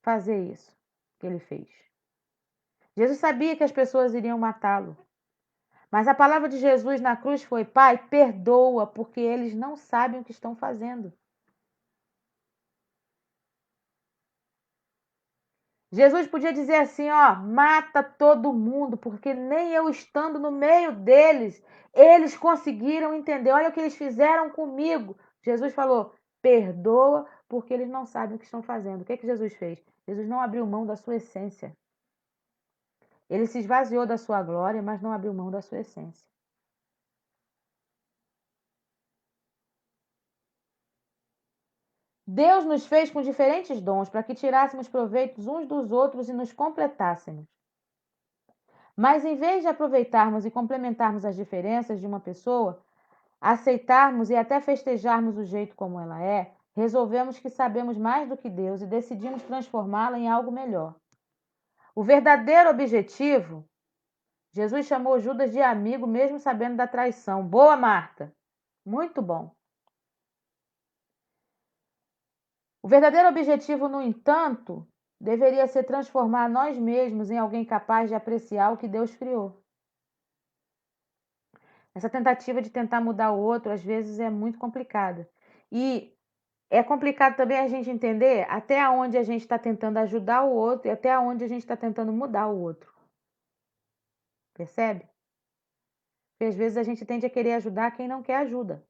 [SPEAKER 1] fazer isso que ele fez. Jesus sabia que as pessoas iriam matá-lo. Mas a palavra de Jesus na cruz foi: Pai, perdoa, porque eles não sabem o que estão fazendo. Jesus podia dizer assim, ó, mata todo mundo, porque nem eu estando no meio deles, eles conseguiram entender. Olha o que eles fizeram comigo. Jesus falou, perdoa, porque eles não sabem o que estão fazendo. O que Jesus fez? Jesus não abriu mão da sua essência. Ele se esvaziou da sua glória, mas não abriu mão da sua essência. Deus nos fez com diferentes dons para que tirássemos proveitos uns dos outros e nos completássemos. Mas em vez de aproveitarmos e complementarmos as diferenças de uma pessoa, aceitarmos e até festejarmos o jeito como ela é, resolvemos que sabemos mais do que Deus e decidimos transformá-la em algo melhor. O verdadeiro objetivo, Jesus chamou Judas de amigo mesmo sabendo da traição. Boa, Marta! Muito bom. O verdadeiro objetivo, no entanto, deveria ser transformar nós mesmos em alguém capaz de apreciar o que Deus criou. Essa tentativa de tentar mudar o outro, às vezes, é muito complicada. E é complicado também a gente entender até onde a gente está tentando ajudar o outro e até onde a gente está tentando mudar o outro. Percebe? Porque às vezes a gente tende a querer ajudar quem não quer ajuda.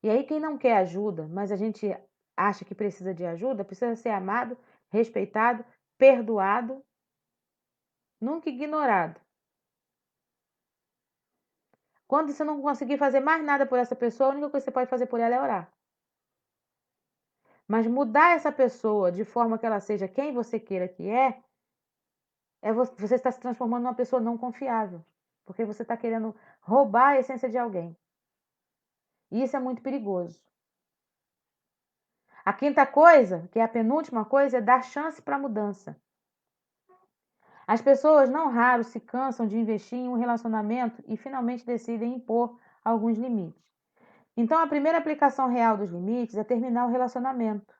[SPEAKER 1] E aí quem não quer ajuda, mas a gente acha que precisa de ajuda, precisa ser amado, respeitado, perdoado, nunca ignorado. Quando você não conseguir fazer mais nada por essa pessoa, a única coisa que você pode fazer por ela é orar. Mas mudar essa pessoa de forma que ela seja quem você queira que você está se transformando numa pessoa não confiável. Porque você está querendo roubar a essência de alguém. E isso é muito perigoso. A quinta coisa, que é a penúltima coisa, é dar chance para a mudança. As pessoas não raro se cansam de investir em um relacionamento e finalmente decidem impor alguns limites. Então, a primeira aplicação real dos limites é terminar o relacionamento.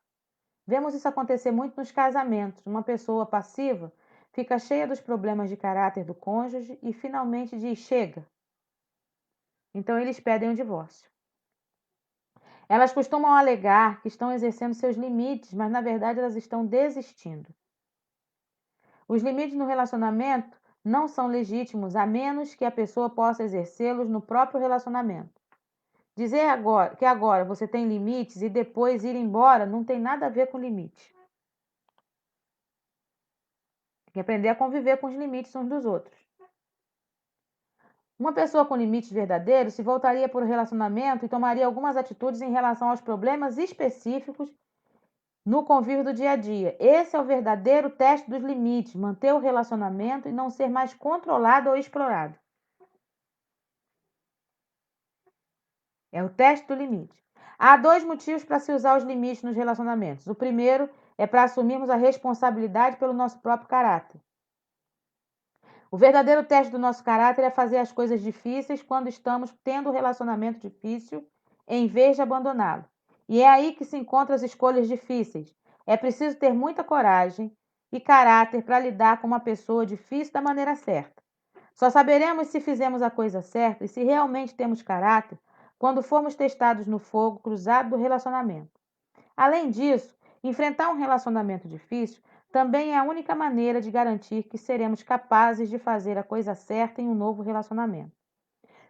[SPEAKER 1] Vemos isso acontecer muito nos casamentos. Uma pessoa passiva fica cheia dos problemas de caráter do cônjuge e finalmente diz: chega. Então, eles pedem o divórcio. Elas costumam alegar que estão exercendo seus limites, mas na verdade elas estão desistindo. Os limites no relacionamento não são legítimos a menos que a pessoa possa exercê-los no próprio relacionamento. Dizer que agora você tem limites e depois ir embora não tem nada a ver com limite. Tem que aprender a conviver com os limites uns dos outros. Uma pessoa com limites verdadeiros se voltaria para o relacionamento e tomaria algumas atitudes em relação aos problemas específicos no convívio do dia a dia. Esse é o verdadeiro teste dos limites, manter o relacionamento e não ser mais controlado ou explorado. É o teste do limite. Há 2 motivos para se usar os limites nos relacionamentos. O primeiro é para assumirmos a responsabilidade pelo nosso próprio caráter. O verdadeiro teste do nosso caráter é fazer as coisas difíceis quando estamos tendo um relacionamento difícil, em vez de abandoná-lo. E é aí que se encontram as escolhas difíceis. É preciso ter muita coragem e caráter para lidar com uma pessoa difícil da maneira certa. Só saberemos se fizemos a coisa certa e se realmente temos caráter quando formos testados no fogo cruzado do relacionamento. Além disso, enfrentar um relacionamento difícil também é a única maneira de garantir que seremos capazes de fazer a coisa certa em um novo relacionamento.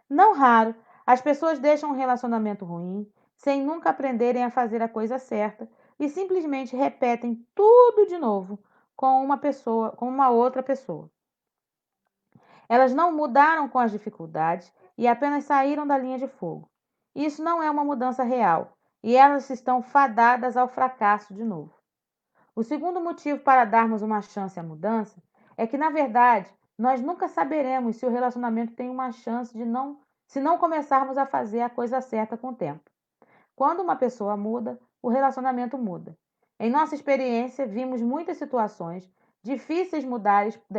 [SPEAKER 1] Não raro, as pessoas deixam um relacionamento ruim sem nunca aprenderem a fazer a coisa certa e simplesmente repetem tudo de novo com uma outra pessoa. Elas não mudaram com as dificuldades e apenas saíram da linha de fogo. Isso não é uma mudança real e elas estão fadadas ao fracasso de novo. O segundo motivo para darmos uma chance à mudança é que, na verdade, nós nunca saberemos se o relacionamento tem uma chance se não começarmos a fazer a coisa certa com o tempo. Quando uma pessoa muda, o relacionamento muda. Em nossa experiência, vimos muitas situações difíceis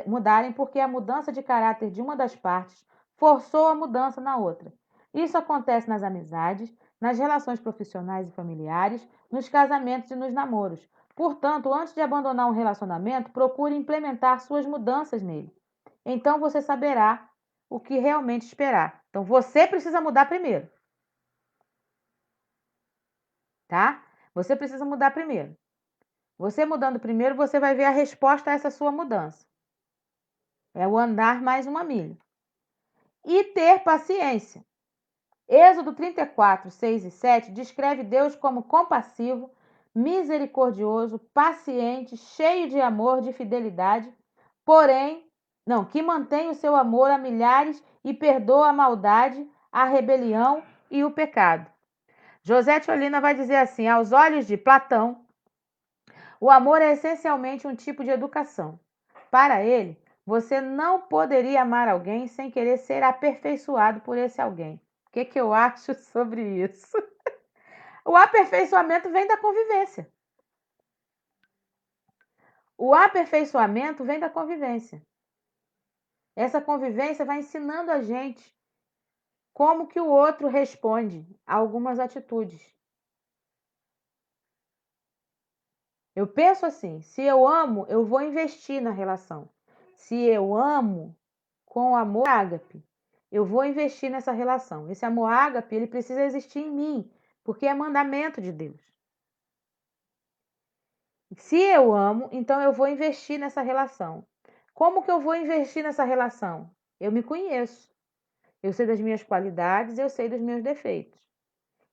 [SPEAKER 1] mudarem porque a mudança de caráter de uma das partes forçou a mudança na outra. Isso acontece nas amizades, nas relações profissionais e familiares, nos casamentos e nos namoros. Portanto, antes de abandonar um relacionamento, procure implementar suas mudanças nele. Então você saberá o que realmente esperar. Então você precisa mudar primeiro. Tá? Você precisa mudar primeiro. Você mudando primeiro, você vai ver a resposta a essa sua mudança. É o andar mais uma milha. E ter paciência. Êxodo 34, 6 e 7 descreve Deus como compassivo, misericordioso, paciente, cheio de amor, de fidelidade, que mantém o seu amor a milhares e perdoa a maldade, a rebelião e o pecado. José Olina vai dizer assim: aos olhos de Platão, o amor é essencialmente um tipo de educação. Para ele, você não poderia amar alguém sem querer ser aperfeiçoado por esse alguém. O que eu acho sobre isso? O aperfeiçoamento vem da convivência. O aperfeiçoamento vem da convivência. Essa convivência vai ensinando a gente como que o outro responde a algumas atitudes. Eu penso assim, se eu amo, eu vou investir na relação. Se eu amo com amor ágape, eu vou investir nessa relação. Esse amor ágape, ele precisa existir em mim, porque é mandamento de Deus. Se eu amo, então eu vou investir nessa relação. Como que eu vou investir nessa relação? Eu me conheço. Eu sei das minhas qualidades, eu sei dos meus defeitos.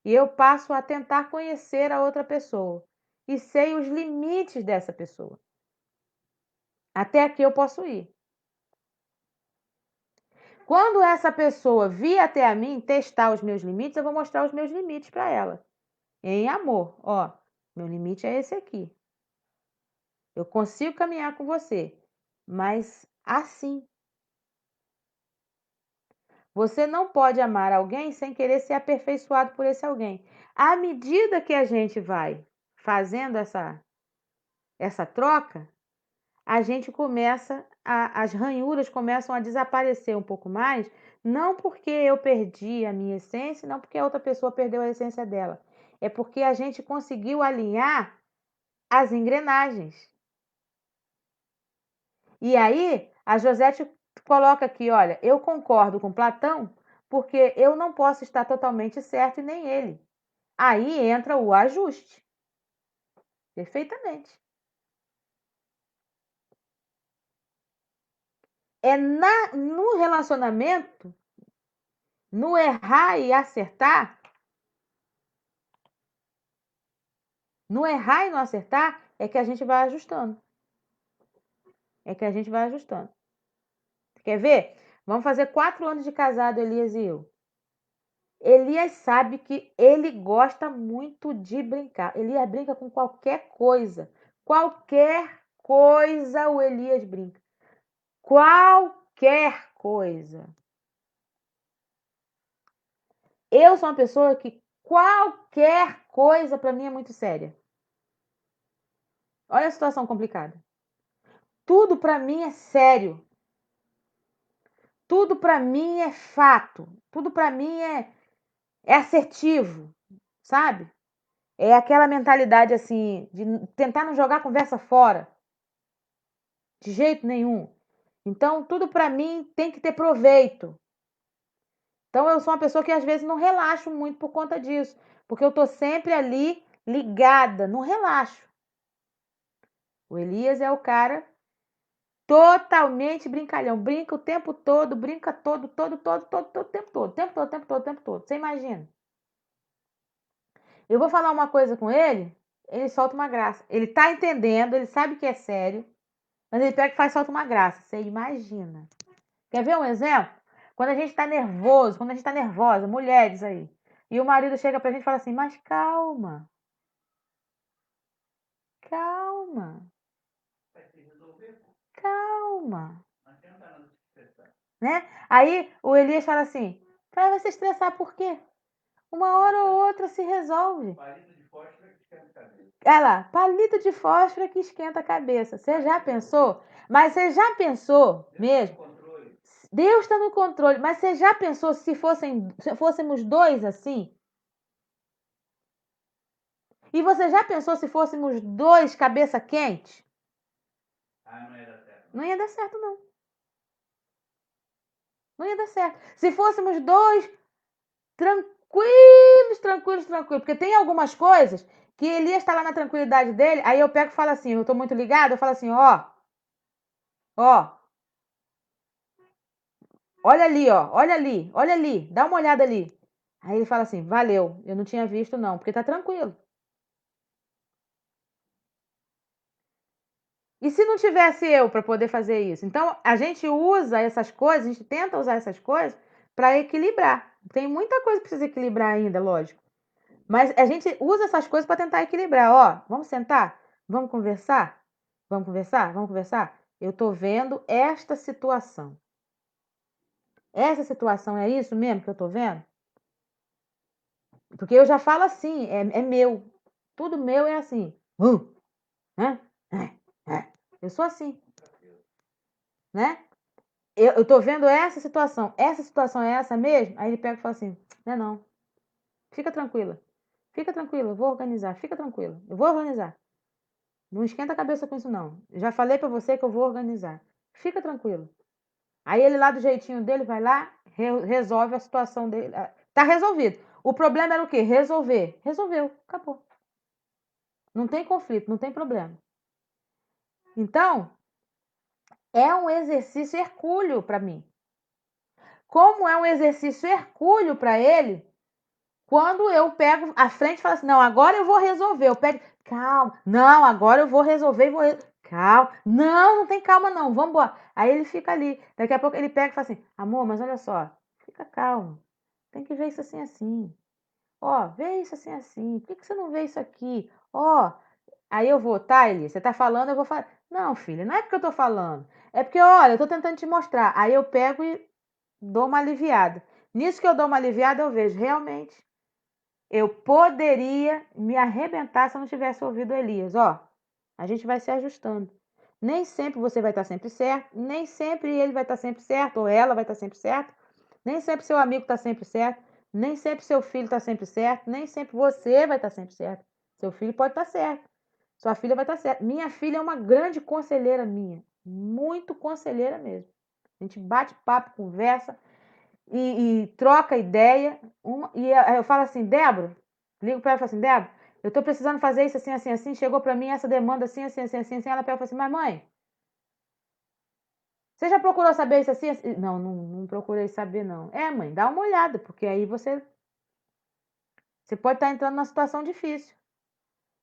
[SPEAKER 1] E eu passo a tentar conhecer a outra pessoa. E sei os limites dessa pessoa. Até aqui eu posso ir. Quando essa pessoa vir até a mim testar os meus limites, eu vou mostrar os meus limites para ela. Em amor. Ó, meu limite é esse aqui. Eu consigo caminhar com você, mas assim. Você não pode amar alguém sem querer ser aperfeiçoado por esse alguém. À medida que a gente vai fazendo essa troca, a gente começa, as ranhuras começam a desaparecer um pouco mais, não porque eu perdi a minha essência, não porque a outra pessoa perdeu a essência dela. É porque a gente conseguiu alinhar as engrenagens. E aí, a Josete coloca aqui, olha, eu concordo com Platão, porque eu não posso estar totalmente certo e nem ele. Aí entra o ajuste. Perfeitamente. É no relacionamento, no errar e acertar, no errar e no acertar, é que a gente vai ajustando. É que a gente vai ajustando. Quer ver? Vamos fazer 4 anos de casado, Elias e eu. Elias sabe que ele gosta muito de brincar. Elias brinca com qualquer coisa. Qualquer coisa o Elias brinca. Qualquer coisa. Eu sou uma pessoa que qualquer coisa para mim é muito séria. Olha a situação complicada. Tudo para mim é sério. Tudo para mim é fato. Tudo para mim é assertivo, sabe? É aquela mentalidade assim de tentar não jogar a conversa fora. De jeito nenhum. Então, tudo para mim tem que ter proveito. Então, eu sou uma pessoa que às vezes não relaxo muito por conta disso, porque eu tô sempre ali ligada, não relaxo. O Elias é o cara totalmente brincalhão, brinca o tempo todo, brinca todo, tempo todo. Você imagina? Eu vou falar uma coisa com ele, ele solta uma graça. Ele tá entendendo, ele sabe que é sério, mas ele pega e faz solta uma graça. Você imagina? Quer ver um exemplo? Quando a gente tá nervoso, quando a gente tá nervosa, mulheres aí, e o marido chega pra gente e fala assim: mas calma, calma,
[SPEAKER 3] Vai se resolver, pô.
[SPEAKER 1] calma,
[SPEAKER 3] Não adianta nada se estressar.
[SPEAKER 1] né? Aí o Elias fala assim: vai se estressar por quê? Uma hora ou outra se resolve.
[SPEAKER 3] Palito de fósforo que esquenta a cabeça.
[SPEAKER 1] Olha lá, palito de fósforo que esquenta a cabeça. Você já pensou? Mas você já pensou mesmo?
[SPEAKER 3] Controle.
[SPEAKER 1] Deus está no controle, mas você já pensou se fôssemos dois assim? E você já pensou se fôssemos dois cabeça quente?
[SPEAKER 3] Ah, não ia dar certo.
[SPEAKER 1] Não ia dar certo, não. Não ia dar certo. Se fôssemos dois tranquilos. Porque tem algumas coisas que Elias está lá na tranquilidade dele, aí eu pego e falo assim, eu estou muito ligado, eu falo assim, ó, olha ali, ó, olha ali, dá uma olhada ali. Aí ele fala assim, valeu, eu não tinha visto não, porque tá tranquilo. E se não tivesse eu para poder fazer isso? Então, a gente usa essas coisas, a gente tenta usar essas coisas para equilibrar. Tem muita coisa que precisa equilibrar ainda, lógico. Mas a gente usa essas coisas para tentar equilibrar. Ó, vamos sentar? Vamos conversar? Vamos conversar? Vamos conversar? eu estou vendo esta situação. Essa situação é isso mesmo que eu estou vendo? Porque eu já falo assim, é meu. Tudo meu é assim. Né? Eu sou assim, né? Eu tô vendo essa situação é essa mesmo? Aí ele pega e fala assim, não é não, fica tranquila, eu vou organizar, fica tranquila, eu vou organizar. Não esquenta a cabeça com isso não, já falei pra você que eu vou organizar, fica tranquilo. Aí ele lá do jeitinho dele vai lá, resolve a situação dele, tá resolvido. O problema era o quê? Resolver. Resolveu, acabou. Não tem conflito, não tem problema. Então, é um exercício hercúleo para mim. Como é um exercício hercúleo para ele, quando eu pego a frente e falo assim, não, agora eu vou resolver. Eu pego, calma, não, agora eu vou resolver, calma, não, não tem calma não, vamos embora. Aí ele fica ali, daqui a pouco ele pega e fala assim, amor, mas olha só, fica calmo, tem que ver isso assim, assim. Ó, vê isso assim, assim, por que você não vê isso aqui? Ó, aí eu vou, tá, Eli, você tá falando, eu vou falar. Não, filha, não é porque eu tô falando, é porque, olha, eu tô tentando te mostrar. Aí eu pego e dou uma aliviada. Nisso que eu dou uma aliviada, eu vejo, realmente, eu poderia me arrebentar se eu não tivesse ouvido Elias. Ó, a gente vai se ajustando. Nem sempre você vai estar sempre certo, nem sempre ele vai estar sempre certo, ou ela vai estar sempre certo, nem sempre seu amigo está sempre certo, nem sempre seu filho está sempre certo, nem sempre você vai estar sempre certo. Seu filho pode estar certo, sua filha vai estar certa. Minha filha é uma grande conselheira minha, muito conselheira mesmo. A gente bate papo, conversa, e troca ideia. Eu falo assim, Débora, ligo para ela e falo assim, Débora, eu estou precisando fazer isso assim, assim, assim, chegou para mim essa demanda assim, assim, assim, assim, assim. Ela pega e fala assim, mas mãe, você já procurou saber isso assim, assim? Não, não procurei saber não. É, mãe, dá uma olhada, porque aí você pode estar entrando numa situação difícil.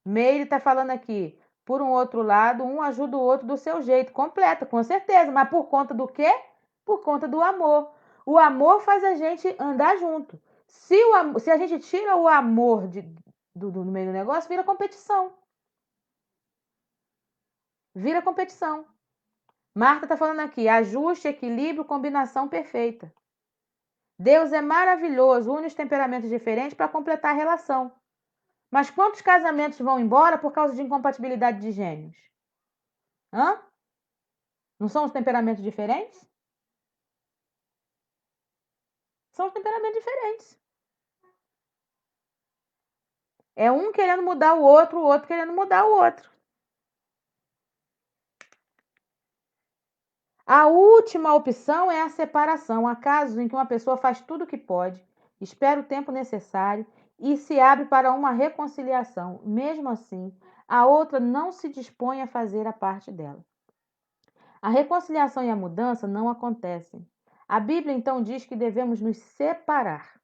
[SPEAKER 1] Meire está falando aqui, por um outro lado, um ajuda o outro do seu jeito, completa, com certeza, mas por conta do quê? Por conta do amor. O amor faz a gente andar junto. Se a gente tira o amor do meio do negócio, vira competição. Vira competição. Marta está falando aqui, ajuste, equilíbrio, combinação perfeita. Deus é maravilhoso, une os temperamentos diferentes para completar a relação. Mas quantos casamentos vão embora por causa de incompatibilidade de gênios? Hã? Não são os temperamentos diferentes? São os temperamentos diferentes. É um querendo mudar o outro querendo mudar o outro. A última opção é a separação. Há casos em que uma pessoa faz tudo o que pode, espera o tempo necessário e se abre para uma reconciliação. Mesmo assim, a outra não se dispõe a fazer a parte dela. A reconciliação e a mudança não acontecem. A Bíblia então diz que devemos nos separar.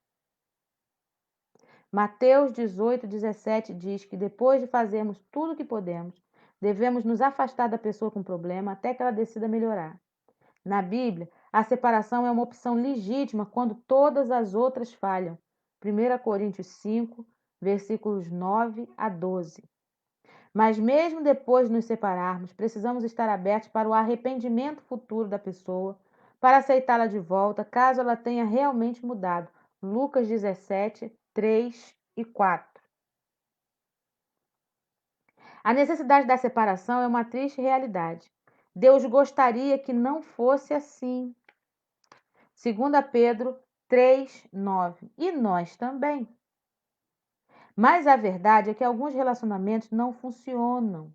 [SPEAKER 1] Mateus 18:17 diz que depois de fazermos tudo o que podemos, devemos nos afastar da pessoa com problema até que ela decida melhorar. Na Bíblia, a separação é uma opção legítima quando todas as outras falham. 1 Coríntios 5, versículos 9 a 12. Mas mesmo depois de nos separarmos, precisamos estar abertos para o arrependimento futuro da pessoa, para aceitá-la de volta, caso ela tenha realmente mudado. Lucas 17, 3 e 4. A necessidade da separação é uma triste realidade. Deus gostaria que não fosse assim. 2 Pedro 3, 9. E nós também. Mas a verdade é que alguns relacionamentos não funcionam.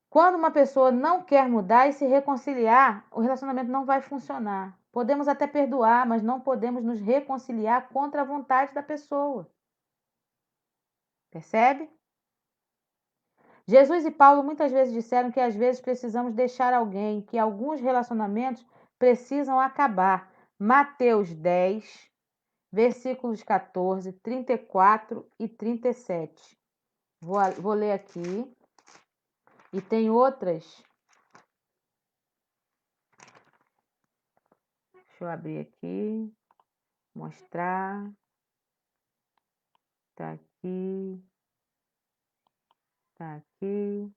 [SPEAKER 1] Quando uma pessoa não quer mudar e se reconciliar, o relacionamento não vai funcionar. Podemos até perdoar, mas não podemos nos reconciliar contra a vontade da pessoa. Percebe? Jesus e Paulo muitas vezes disseram que às vezes precisamos deixar alguém, que alguns relacionamentos precisam acabar. Mateus 10, versículos 14, 34 e 37. Vou ler aqui. E tem outras. Deixa eu abrir aqui. Mostrar. Tá aqui. Tá aqui.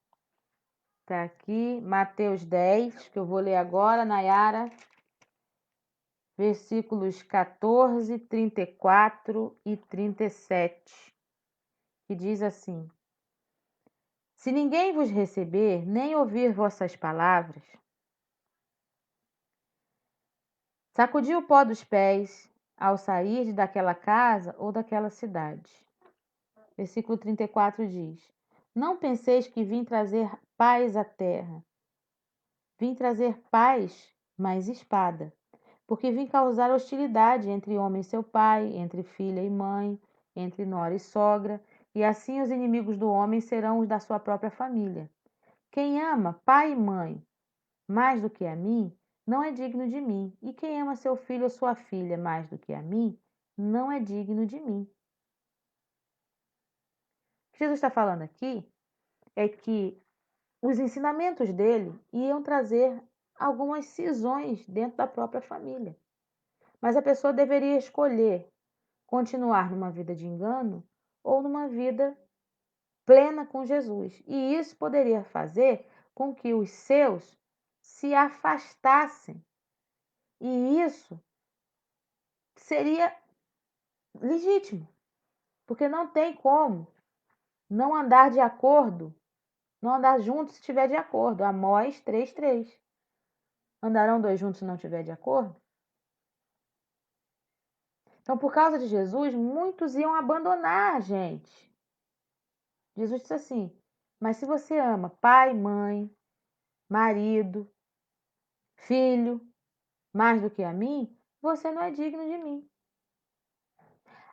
[SPEAKER 1] Tá aqui, Mateus 10, que eu vou ler agora, Nayara. Versículos 14, 34 e 37, que diz assim: Se ninguém vos receber, nem ouvir vossas palavras, sacudi o pó dos pés ao sair daquela casa ou daquela cidade. Versículo 34 diz: Não penseis que vim trazer paz à terra. Vim trazer paz, mas espada. Porque vim causar hostilidade entre homem e seu pai, entre filha e mãe, entre nora e sogra, e assim os inimigos do homem serão os da sua própria família. Quem ama pai e mãe mais do que a mim, não é digno de mim, e quem ama seu filho ou sua filha mais do que a mim, não é digno de mim. O que Jesus está falando aqui é que os ensinamentos dele iam trazer algumas cisões dentro da própria família. Mas a pessoa deveria escolher continuar numa vida de engano ou numa vida plena com Jesus. E isso poderia fazer com que os seus se afastassem. E isso seria legítimo, porque não tem como não andar de acordo, não andar junto se estiver de acordo. Amós 3:3. Andarão dois juntos se não estiver de acordo? Então, por causa de Jesus, muitos iam abandonar a gente. Jesus disse assim: mas se você ama pai, mãe, marido, filho, mais do que a mim, você não é digno de mim.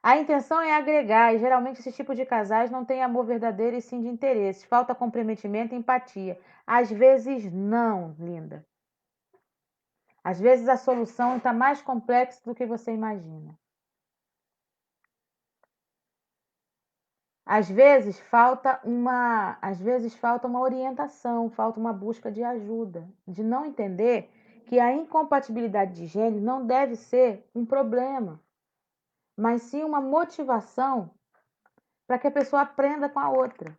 [SPEAKER 1] A intenção é agregar, e geralmente esse tipo de casais não tem amor verdadeiro e sim de interesses. Falta comprometimento e empatia. Às vezes não, linda. Às vezes a solução está mais complexa do que você imagina. Às vezes falta uma orientação, falta uma busca de ajuda, de não entender que a incompatibilidade de gênero não deve ser um problema, mas sim uma motivação para que a pessoa aprenda com a outra,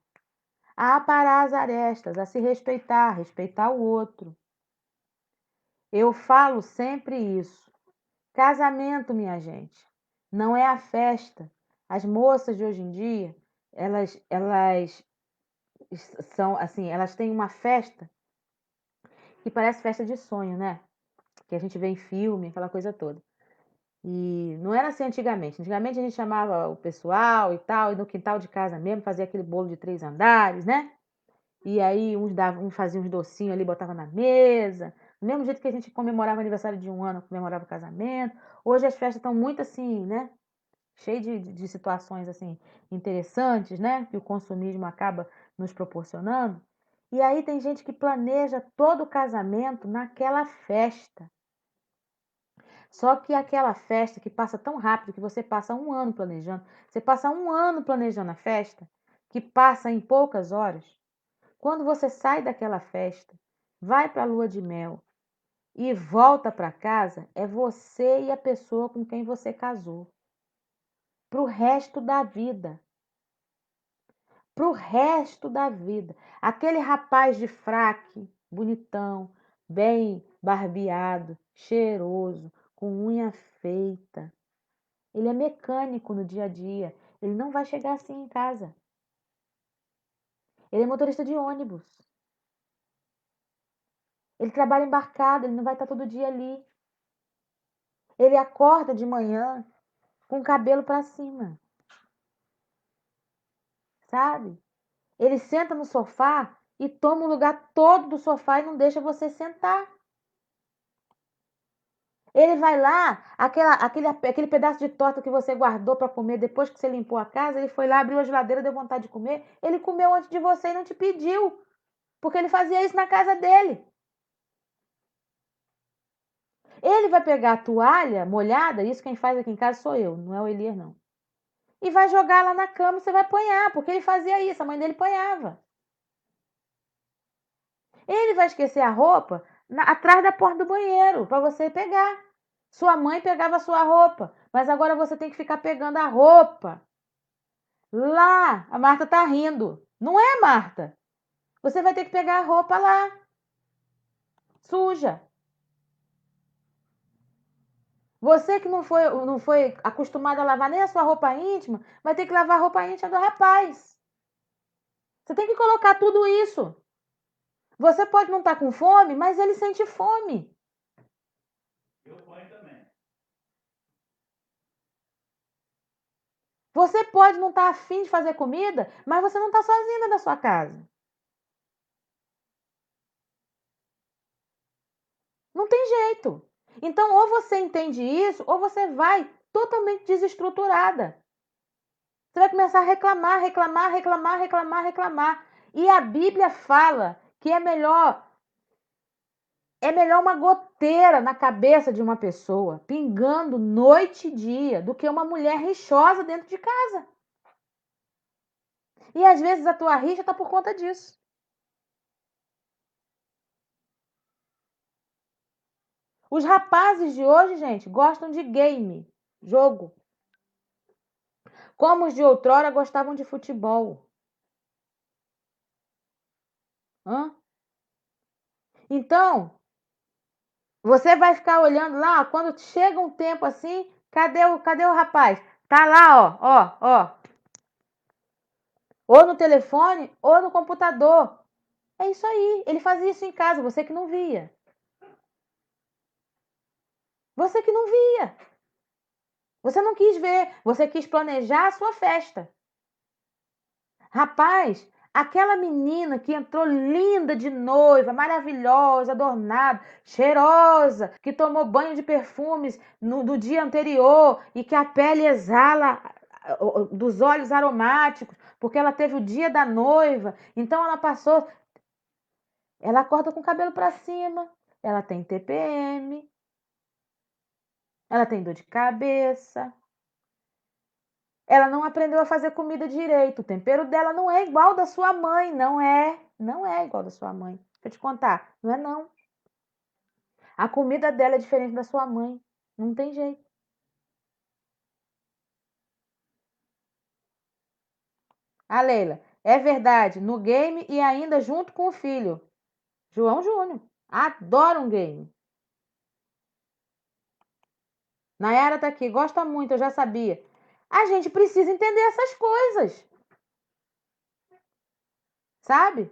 [SPEAKER 1] a aparar as arestas, a se respeitar, respeitar o outro. Eu falo sempre isso. Casamento, minha gente, não é a festa. As moças de hoje em dia, elas são assim, elas têm uma festa que parece festa de sonho, né? Que a gente vê em filme, aquela coisa toda. E não era assim antigamente. Antigamente a gente chamava o pessoal e tal, e no quintal de casa mesmo fazia aquele bolo de 3 andares, né? E aí uns faziam uns docinhos ali, botava na mesa. Do mesmo jeito que a gente comemorava o aniversário de um ano, comemorava o casamento. Hoje as festas estão muito assim, né? Cheio de situações assim interessantes, né? Que o consumismo acaba nos proporcionando. E aí tem gente que planeja todo o casamento naquela festa. Só que aquela festa que passa tão rápido que você passa um ano planejando, você passa um ano planejando a festa, que passa em poucas horas. Quando você sai daquela festa, vai para a lua de mel e volta para casa, é você e a pessoa com quem você casou. Para o resto da vida. Para o resto da vida. Aquele rapaz de fraque, bonitão, bem barbeado, cheiroso, com unha feita. Ele é mecânico no dia a dia. Ele não vai chegar assim em casa. Ele é motorista de ônibus. Ele trabalha embarcado, ele não vai estar todo dia ali. Ele acorda de manhã com o cabelo para cima. Sabe? Ele senta no sofá e toma o lugar todo do sofá e não deixa você sentar. Ele vai lá, aquele pedaço de torta que você guardou para comer depois que você limpou a casa, ele foi lá, abriu a geladeira, deu vontade de comer. Ele comeu antes de você e não te pediu, porque ele fazia isso na casa dele. Ele vai pegar a toalha molhada, isso quem faz aqui em casa sou eu, não é o Elias, não. E vai jogar lá na cama e você vai apanhar, porque ele fazia isso, a mãe dele apanhava. Ele vai esquecer a roupa atrás da porta do banheiro, para você pegar. Sua mãe pegava a sua roupa, mas agora você tem que ficar pegando a roupa. Lá, a Marta tá rindo. Não é, Marta? Você vai ter que pegar a roupa lá, suja. Você que não foi acostumada a lavar nem a sua roupa íntima, vai ter que lavar a roupa íntima do rapaz. Você tem que colocar tudo isso. Você pode não estar com fome, mas ele sente fome.
[SPEAKER 3] Eu ponho também.
[SPEAKER 1] Você pode não estar afim de fazer comida, mas você não está sozinha dentro da sua casa. Não tem jeito. Então, ou você entende isso, ou você vai totalmente desestruturada. Você vai começar a reclamar, reclamar, reclamar, reclamar, reclamar. E a Bíblia fala que é melhor uma goteira na cabeça de uma pessoa, pingando noite e dia, do que uma mulher rixosa dentro de casa. E às vezes a tua rixa está por conta disso. Os rapazes de hoje, gente, gostam de game, jogo. Como os de outrora gostavam de futebol. Hã? Então, você vai ficar olhando lá, quando chega um tempo assim, cadê o rapaz? Tá lá, ó. Ou no telefone, ou no computador. É isso aí. Ele fazia isso em casa, você que não via. Você que não via. Você não quis ver, você quis planejar a sua festa. Rapaz, aquela menina que entrou linda de noiva, maravilhosa, adornada, cheirosa, que tomou banho de perfumes no dia anterior e que a pele exala dos óleos aromáticos, porque ela teve o dia da noiva, então ela passou. Ela acorda com o cabelo para cima, ela tem TPM, ela tem dor de cabeça. Ela não aprendeu a fazer comida direito. O tempero dela não é igual da sua mãe. Não é. Não é igual da sua mãe. Deixa eu te contar. Não é não. A comida dela é diferente da sua mãe. Não tem jeito. A Leila, é verdade. No game e ainda junto com o filho. João Júnior. Adora um game. Nayara tá aqui. Gosta muito, eu já sabia. A gente precisa entender essas coisas. Sabe?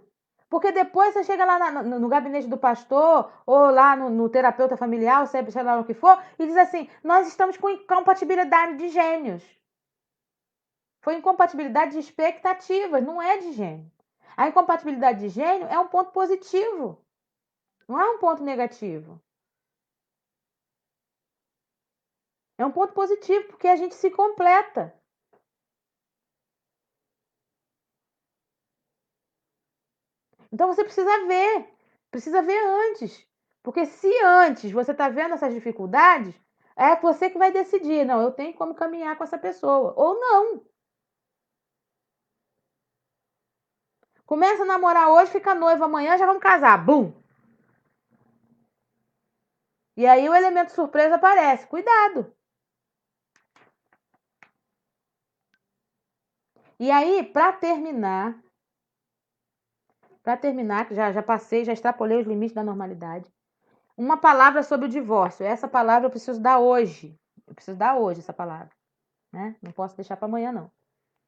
[SPEAKER 1] Porque depois você chega lá no gabinete do pastor, ou lá no terapeuta familiar, ou sei lá o que for, e diz assim: nós estamos com incompatibilidade de gênios. Foi incompatibilidade de expectativas, não é de gênio. A incompatibilidade de gênio é um ponto positivo, não é um ponto negativo. É um ponto positivo, porque a gente se completa. Então você precisa ver antes. Porque se antes você está vendo essas dificuldades, é você que vai decidir, não, eu tenho como caminhar com essa pessoa, ou não. Começa a namorar hoje, fica noiva amanhã, já vamos casar, bum! E aí o elemento surpresa aparece, cuidado. E aí, para terminar, que já passei, já extrapolei os limites da normalidade, uma palavra sobre o divórcio. Essa palavra eu preciso dar hoje. Eu preciso dar hoje essa palavra, né? Não posso deixar para amanhã, não.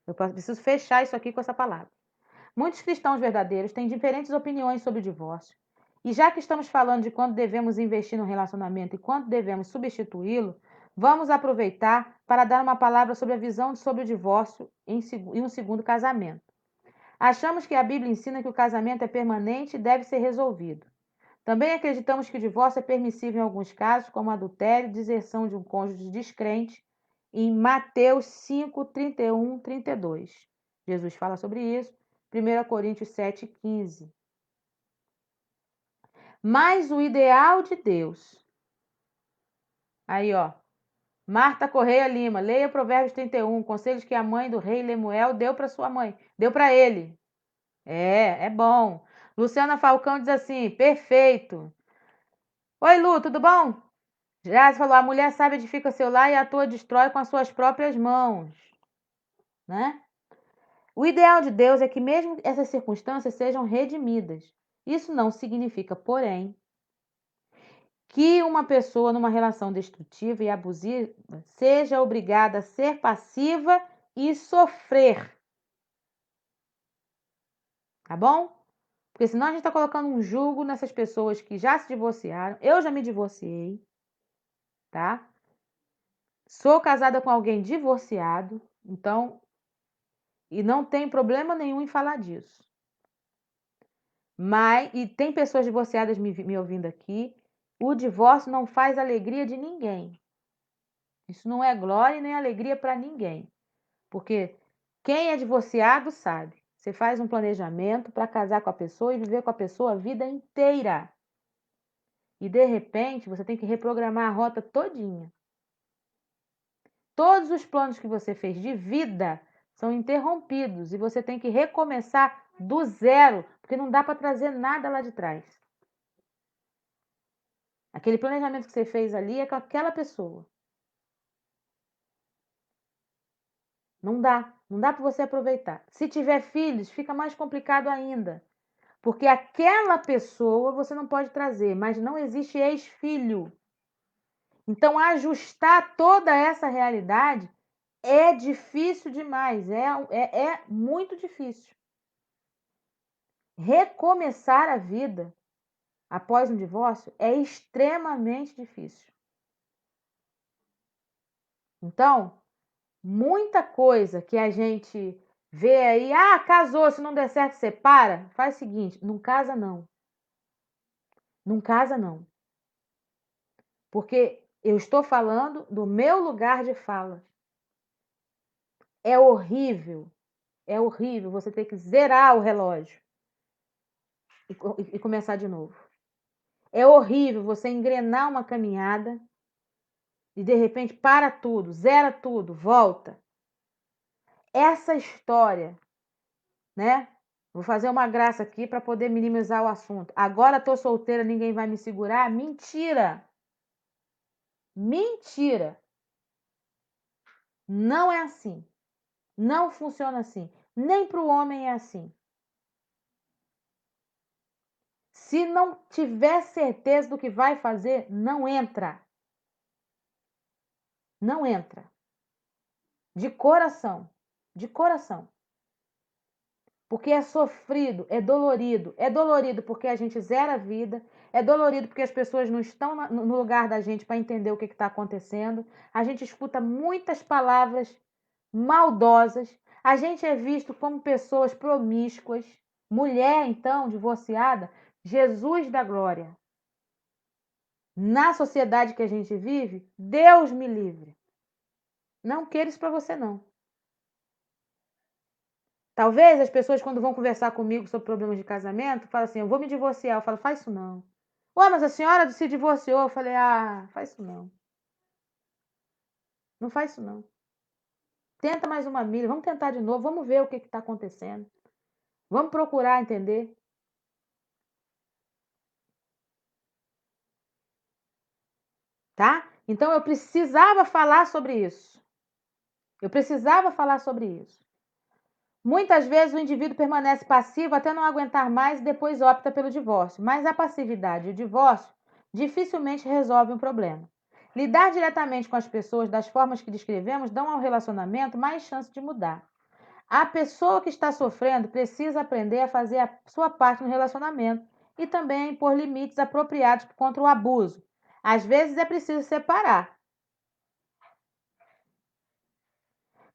[SPEAKER 1] Eu preciso fechar isso aqui com essa palavra. Muitos cristãos verdadeiros têm diferentes opiniões sobre o divórcio. E já que estamos falando de quando devemos investir no relacionamento e quando devemos substituí-lo, vamos aproveitar para dar uma palavra sobre a visão sobre o divórcio em um segundo casamento. Achamos que a Bíblia ensina que o casamento é permanente e deve ser resolvido. Também acreditamos que o divórcio é permissível em alguns casos, como adultério e deserção de um cônjuge descrente, em Mateus 5, 31, 32. Jesus fala sobre isso. 1 Coríntios 7, 15. Mas o ideal de Deus. Aí, ó. Marta Correia Lima, leia Provérbios 31, conselhos que a mãe do rei Lemuel deu para sua mãe. Deu para ele. É bom. Luciana Falcão diz assim, perfeito. Oi, Lu, tudo bom? Já falou, a mulher sábia edifica seu lar e a tua destrói com as suas próprias mãos. Né? O ideal de Deus é que mesmo essas circunstâncias sejam redimidas. Isso não significa, porém, que uma pessoa numa relação destrutiva e abusiva seja obrigada a ser passiva e sofrer. Tá bom? Porque senão a gente está colocando um julgo nessas pessoas que já se divorciaram. Eu já me divorciei, tá? Sou casada com alguém divorciado, então, e não tem problema nenhum em falar disso. E tem pessoas divorciadas me ouvindo aqui. O divórcio não faz alegria de ninguém. Isso não é glória nem alegria para ninguém. Porque quem é divorciado sabe. Você faz um planejamento para casar com a pessoa e viver com a pessoa a vida inteira. E de repente você tem que reprogramar a rota todinha. Todos os planos que você fez de vida são interrompidos e você tem que recomeçar do zero, porque não dá para trazer nada lá de trás. Aquele planejamento que você fez ali é com aquela pessoa. Não dá para você aproveitar. Se tiver filhos, fica mais complicado ainda. Porque aquela pessoa você não pode trazer, mas não existe ex-filho. Então, ajustar toda essa realidade é difícil demais, é muito difícil. Recomeçar a vida após um divórcio é extremamente difícil. Então, muita coisa que a gente vê aí, casou, se não der certo, separa. Faz o seguinte, não casa não. Não casa não. Porque eu estou falando do meu lugar de fala. É horrível você ter que zerar o relógio e começar de novo. É horrível você engrenar uma caminhada e de repente para tudo, zera tudo, volta. Essa história, né? Vou fazer uma graça aqui para poder minimizar o assunto. Agora tô solteira, ninguém vai me segurar. Mentira! Mentira! Não é assim. Não funciona assim. Nem para o homem é assim. Se não tiver certeza do que vai fazer, não entra. Não entra. De coração. De coração. Porque é sofrido, é dolorido. É dolorido porque a gente zera a vida. É dolorido porque as pessoas não estão no lugar da gente para entender o que está acontecendo. A gente escuta muitas palavras maldosas. A gente é visto como pessoas promíscuas. Mulher, então, divorciada, Jesus da glória. Na sociedade que a gente vive, Deus me livre. Não quero isso para você, não. Talvez as pessoas, quando vão conversar comigo sobre problemas de casamento, falam assim, eu vou me divorciar. Eu falo, faz isso não. Ué, mas a senhora se divorciou. Eu falei, faz isso não. Não faz isso não. Tenta mais uma milha, vamos tentar de novo, vamos ver o que está acontecendo. Vamos procurar entender. Tá? Então eu precisava falar sobre isso. Eu precisava falar sobre isso. Muitas vezes o indivíduo permanece passivo até não aguentar mais e depois opta pelo divórcio. Mas a passividade e o divórcio dificilmente resolvem um problema. Lidar diretamente com as pessoas das formas que descrevemos dão ao relacionamento mais chance de mudar. A pessoa que está sofrendo precisa aprender a fazer a sua parte no relacionamento e também a impor limites apropriados contra o abuso. Às vezes é preciso separar.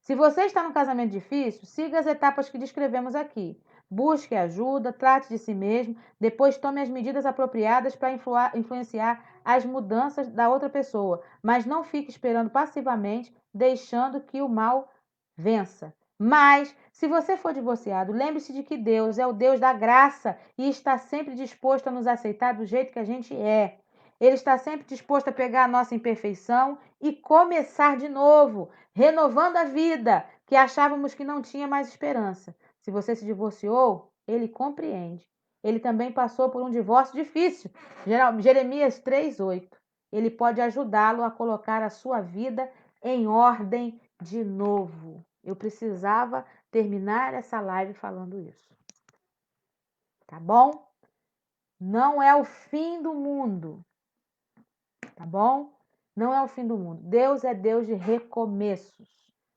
[SPEAKER 1] Se você está num casamento difícil, siga as etapas que descrevemos aqui. Busque ajuda, trate de si mesmo, depois tome as medidas apropriadas para influenciar as mudanças da outra pessoa, mas não fique esperando passivamente, deixando que o mal vença. Mas, se você for divorciado, lembre-se de que Deus é o Deus da graça e está sempre disposto a nos aceitar do jeito que a gente é. Ele está sempre disposto a pegar a nossa imperfeição e começar de novo, renovando a vida, que achávamos que não tinha mais esperança. Se você se divorciou, ele compreende. Ele também passou por um divórcio difícil. Jeremias 3:8. Ele pode ajudá-lo a colocar a sua vida em ordem de novo. Eu precisava terminar essa live falando isso. Tá bom? Não é o fim do mundo. Tá bom? Não é o fim do mundo. Deus é Deus de recomeços.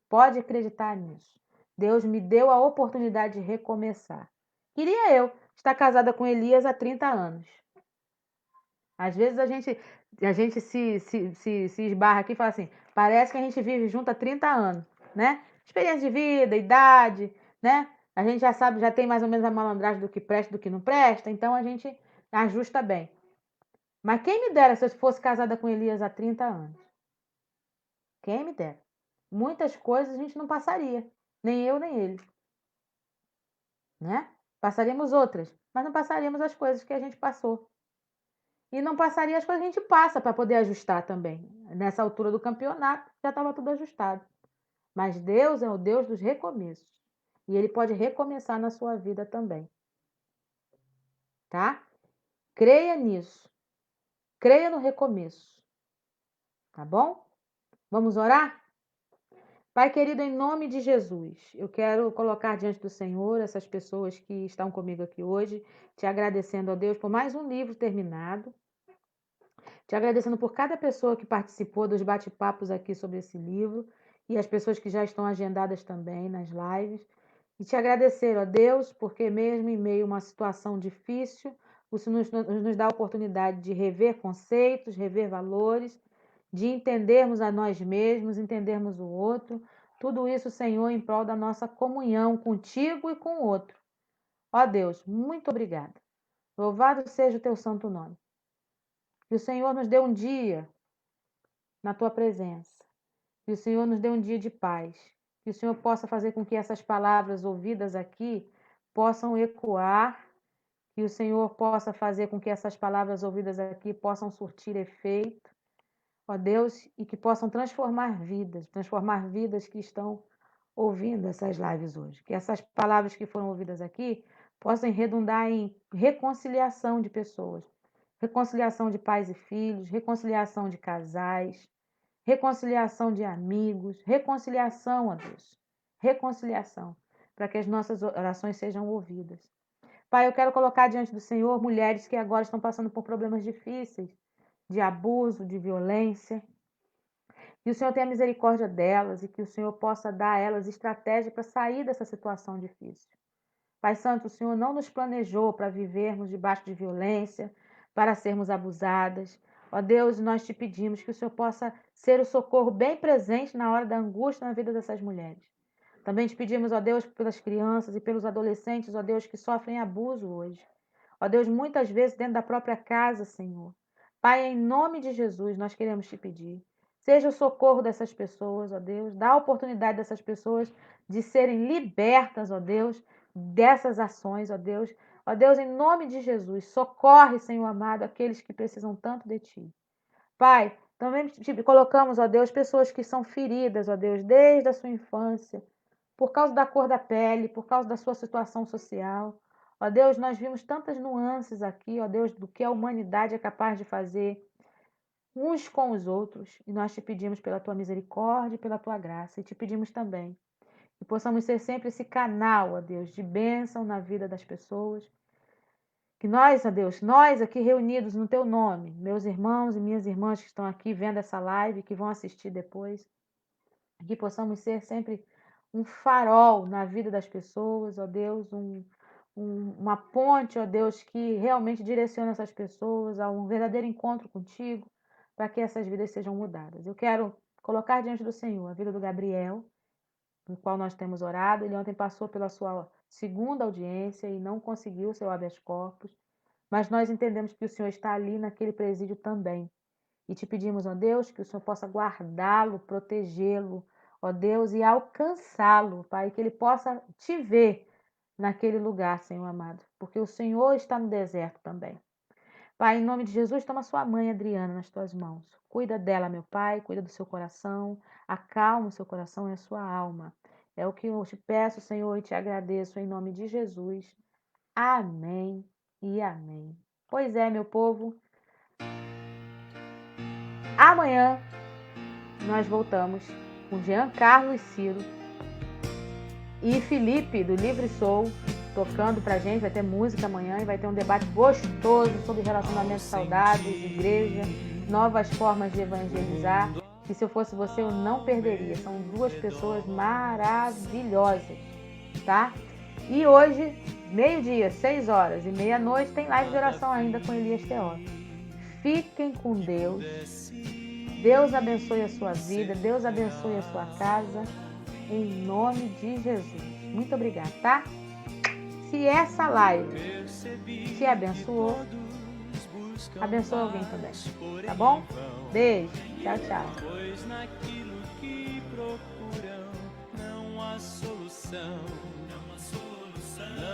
[SPEAKER 1] Pode acreditar nisso. Deus me deu a oportunidade de recomeçar. Queria eu estar casada com Elias há 30 anos. Às vezes a gente se esbarra aqui e fala assim, parece que a gente vive junto há 30 anos, né? Experiência de vida, idade, né? A gente já sabe, já tem mais ou menos a malandragem do que presta e do que não presta, então a gente ajusta bem. Mas quem me dera se eu fosse casada com Elias há 30 anos? Quem me dera? Muitas coisas a gente não passaria, nem eu nem ele, né? Passaríamos outras, mas não passaríamos as coisas que a gente passou. E não passaria as coisas que a gente passa para poder ajustar também. Nessa altura do campeonato, já estava tudo ajustado. Mas Deus é o Deus dos recomeços. E Ele pode recomeçar na sua vida também. Tá? Creia nisso. Creia no recomeço. Tá bom? Vamos orar? Pai querido, em nome de Jesus, eu quero colocar diante do Senhor essas pessoas que estão comigo aqui hoje, te agradecendo, ó Deus, por mais um livro terminado. Te agradecendo por cada pessoa que participou dos bate-papos aqui sobre esse livro e as pessoas que já estão agendadas também nas lives. E te agradecer, ó Deus, porque mesmo em meio a uma situação difícil, o Senhor nos dá a oportunidade de rever conceitos, rever valores, de entendermos a nós mesmos, entendermos o outro. Tudo isso, Senhor, em prol da nossa comunhão contigo e com o outro. Ó Deus, muito obrigada. Louvado seja o teu santo nome. Que o Senhor nos dê um dia na tua presença. Que o Senhor nos dê um dia de paz. Que o Senhor possa fazer com que essas palavras ouvidas aqui possam ecoar. Que o Senhor possa fazer com que essas palavras ouvidas aqui possam surtir efeito, ó Deus, e que possam transformar vidas que estão ouvindo essas lives hoje. Que essas palavras que foram ouvidas aqui possam redundar em reconciliação de pessoas, reconciliação de pais e filhos, reconciliação de casais, reconciliação de amigos, reconciliação, ó Deus, reconciliação, para que as nossas orações sejam ouvidas. Pai, eu quero colocar diante do Senhor mulheres que agora estão passando por problemas difíceis, de abuso, de violência. Que o Senhor tenha misericórdia delas e que o Senhor possa dar a elas estratégia para sair dessa situação difícil. Pai Santo, o Senhor não nos planejou para vivermos debaixo de violência, para sermos abusadas. Ó Deus, nós te pedimos que o Senhor possa ser o socorro bem presente na hora da angústia na vida dessas mulheres. Também te pedimos, ó Deus, pelas crianças e pelos adolescentes, ó Deus, que sofrem abuso hoje. Ó Deus, muitas vezes dentro da própria casa, Senhor. Pai, em nome de Jesus, nós queremos te pedir. Seja o socorro dessas pessoas, ó Deus. Dá a oportunidade dessas pessoas de serem libertas, ó Deus, dessas ações, ó Deus. Ó Deus, em nome de Jesus, socorre, Senhor amado, aqueles que precisam tanto de Ti. Pai, também te colocamos, ó Deus, pessoas que são feridas, ó Deus, desde a sua infância, por causa da cor da pele, por causa da sua situação social. Ó Deus, nós vimos tantas nuances aqui, ó Deus, do que a humanidade é capaz de fazer uns com os outros, e nós te pedimos pela tua misericórdia e pela tua graça, e te pedimos também que possamos ser sempre esse canal, ó Deus, de bênção na vida das pessoas. Que nós, ó Deus, nós aqui reunidos no teu nome, meus irmãos e minhas irmãs que estão aqui vendo essa live, que vão assistir depois, que possamos ser sempre um farol na vida das pessoas, ó Deus, uma ponte, ó Deus, que realmente direciona essas pessoas a um verdadeiro encontro contigo, para que essas vidas sejam mudadas. Eu quero colocar diante do Senhor a vida do Gabriel, no qual nós temos orado. Ele ontem passou pela sua segunda audiência e não conseguiu o seu habeas corpus, mas nós entendemos que o Senhor está ali naquele presídio também. E te pedimos, ó Deus, que o Senhor possa guardá-lo, protegê-lo, ó Deus, e alcançá-lo, Pai, que ele possa te ver naquele lugar, Senhor amado, porque o Senhor está no deserto também. Pai, em nome de Jesus, toma sua mãe, Adriana, nas tuas mãos. Cuida dela, meu Pai, cuida do seu coração, acalma o seu coração e a sua alma. É o que eu te peço, Senhor, e te agradeço em nome de Jesus. Amém e amém. Pois é, meu povo, amanhã nós voltamos com Jean Carlos e Ciro E Felipe, do Livre Soul, tocando pra gente. Vai ter música amanhã e vai ter um debate gostoso sobre relacionamentos saudáveis, igreja, novas formas de evangelizar. Que se eu fosse você, eu não perderia. São duas pessoas maravilhosas, tá? E hoje, meio-dia, 6 horas e meia-noite, tem live de oração ainda com Elias Teófilo. Fiquem com Deus. Deus abençoe a sua vida. Deus abençoe a sua casa. Em nome de Jesus. Muito obrigada, tá? Se essa live te abençoou, abençoe alguém também, tá bom? Beijo. Tchau, tchau.
[SPEAKER 2] Pois naquilo que procuram não há solução.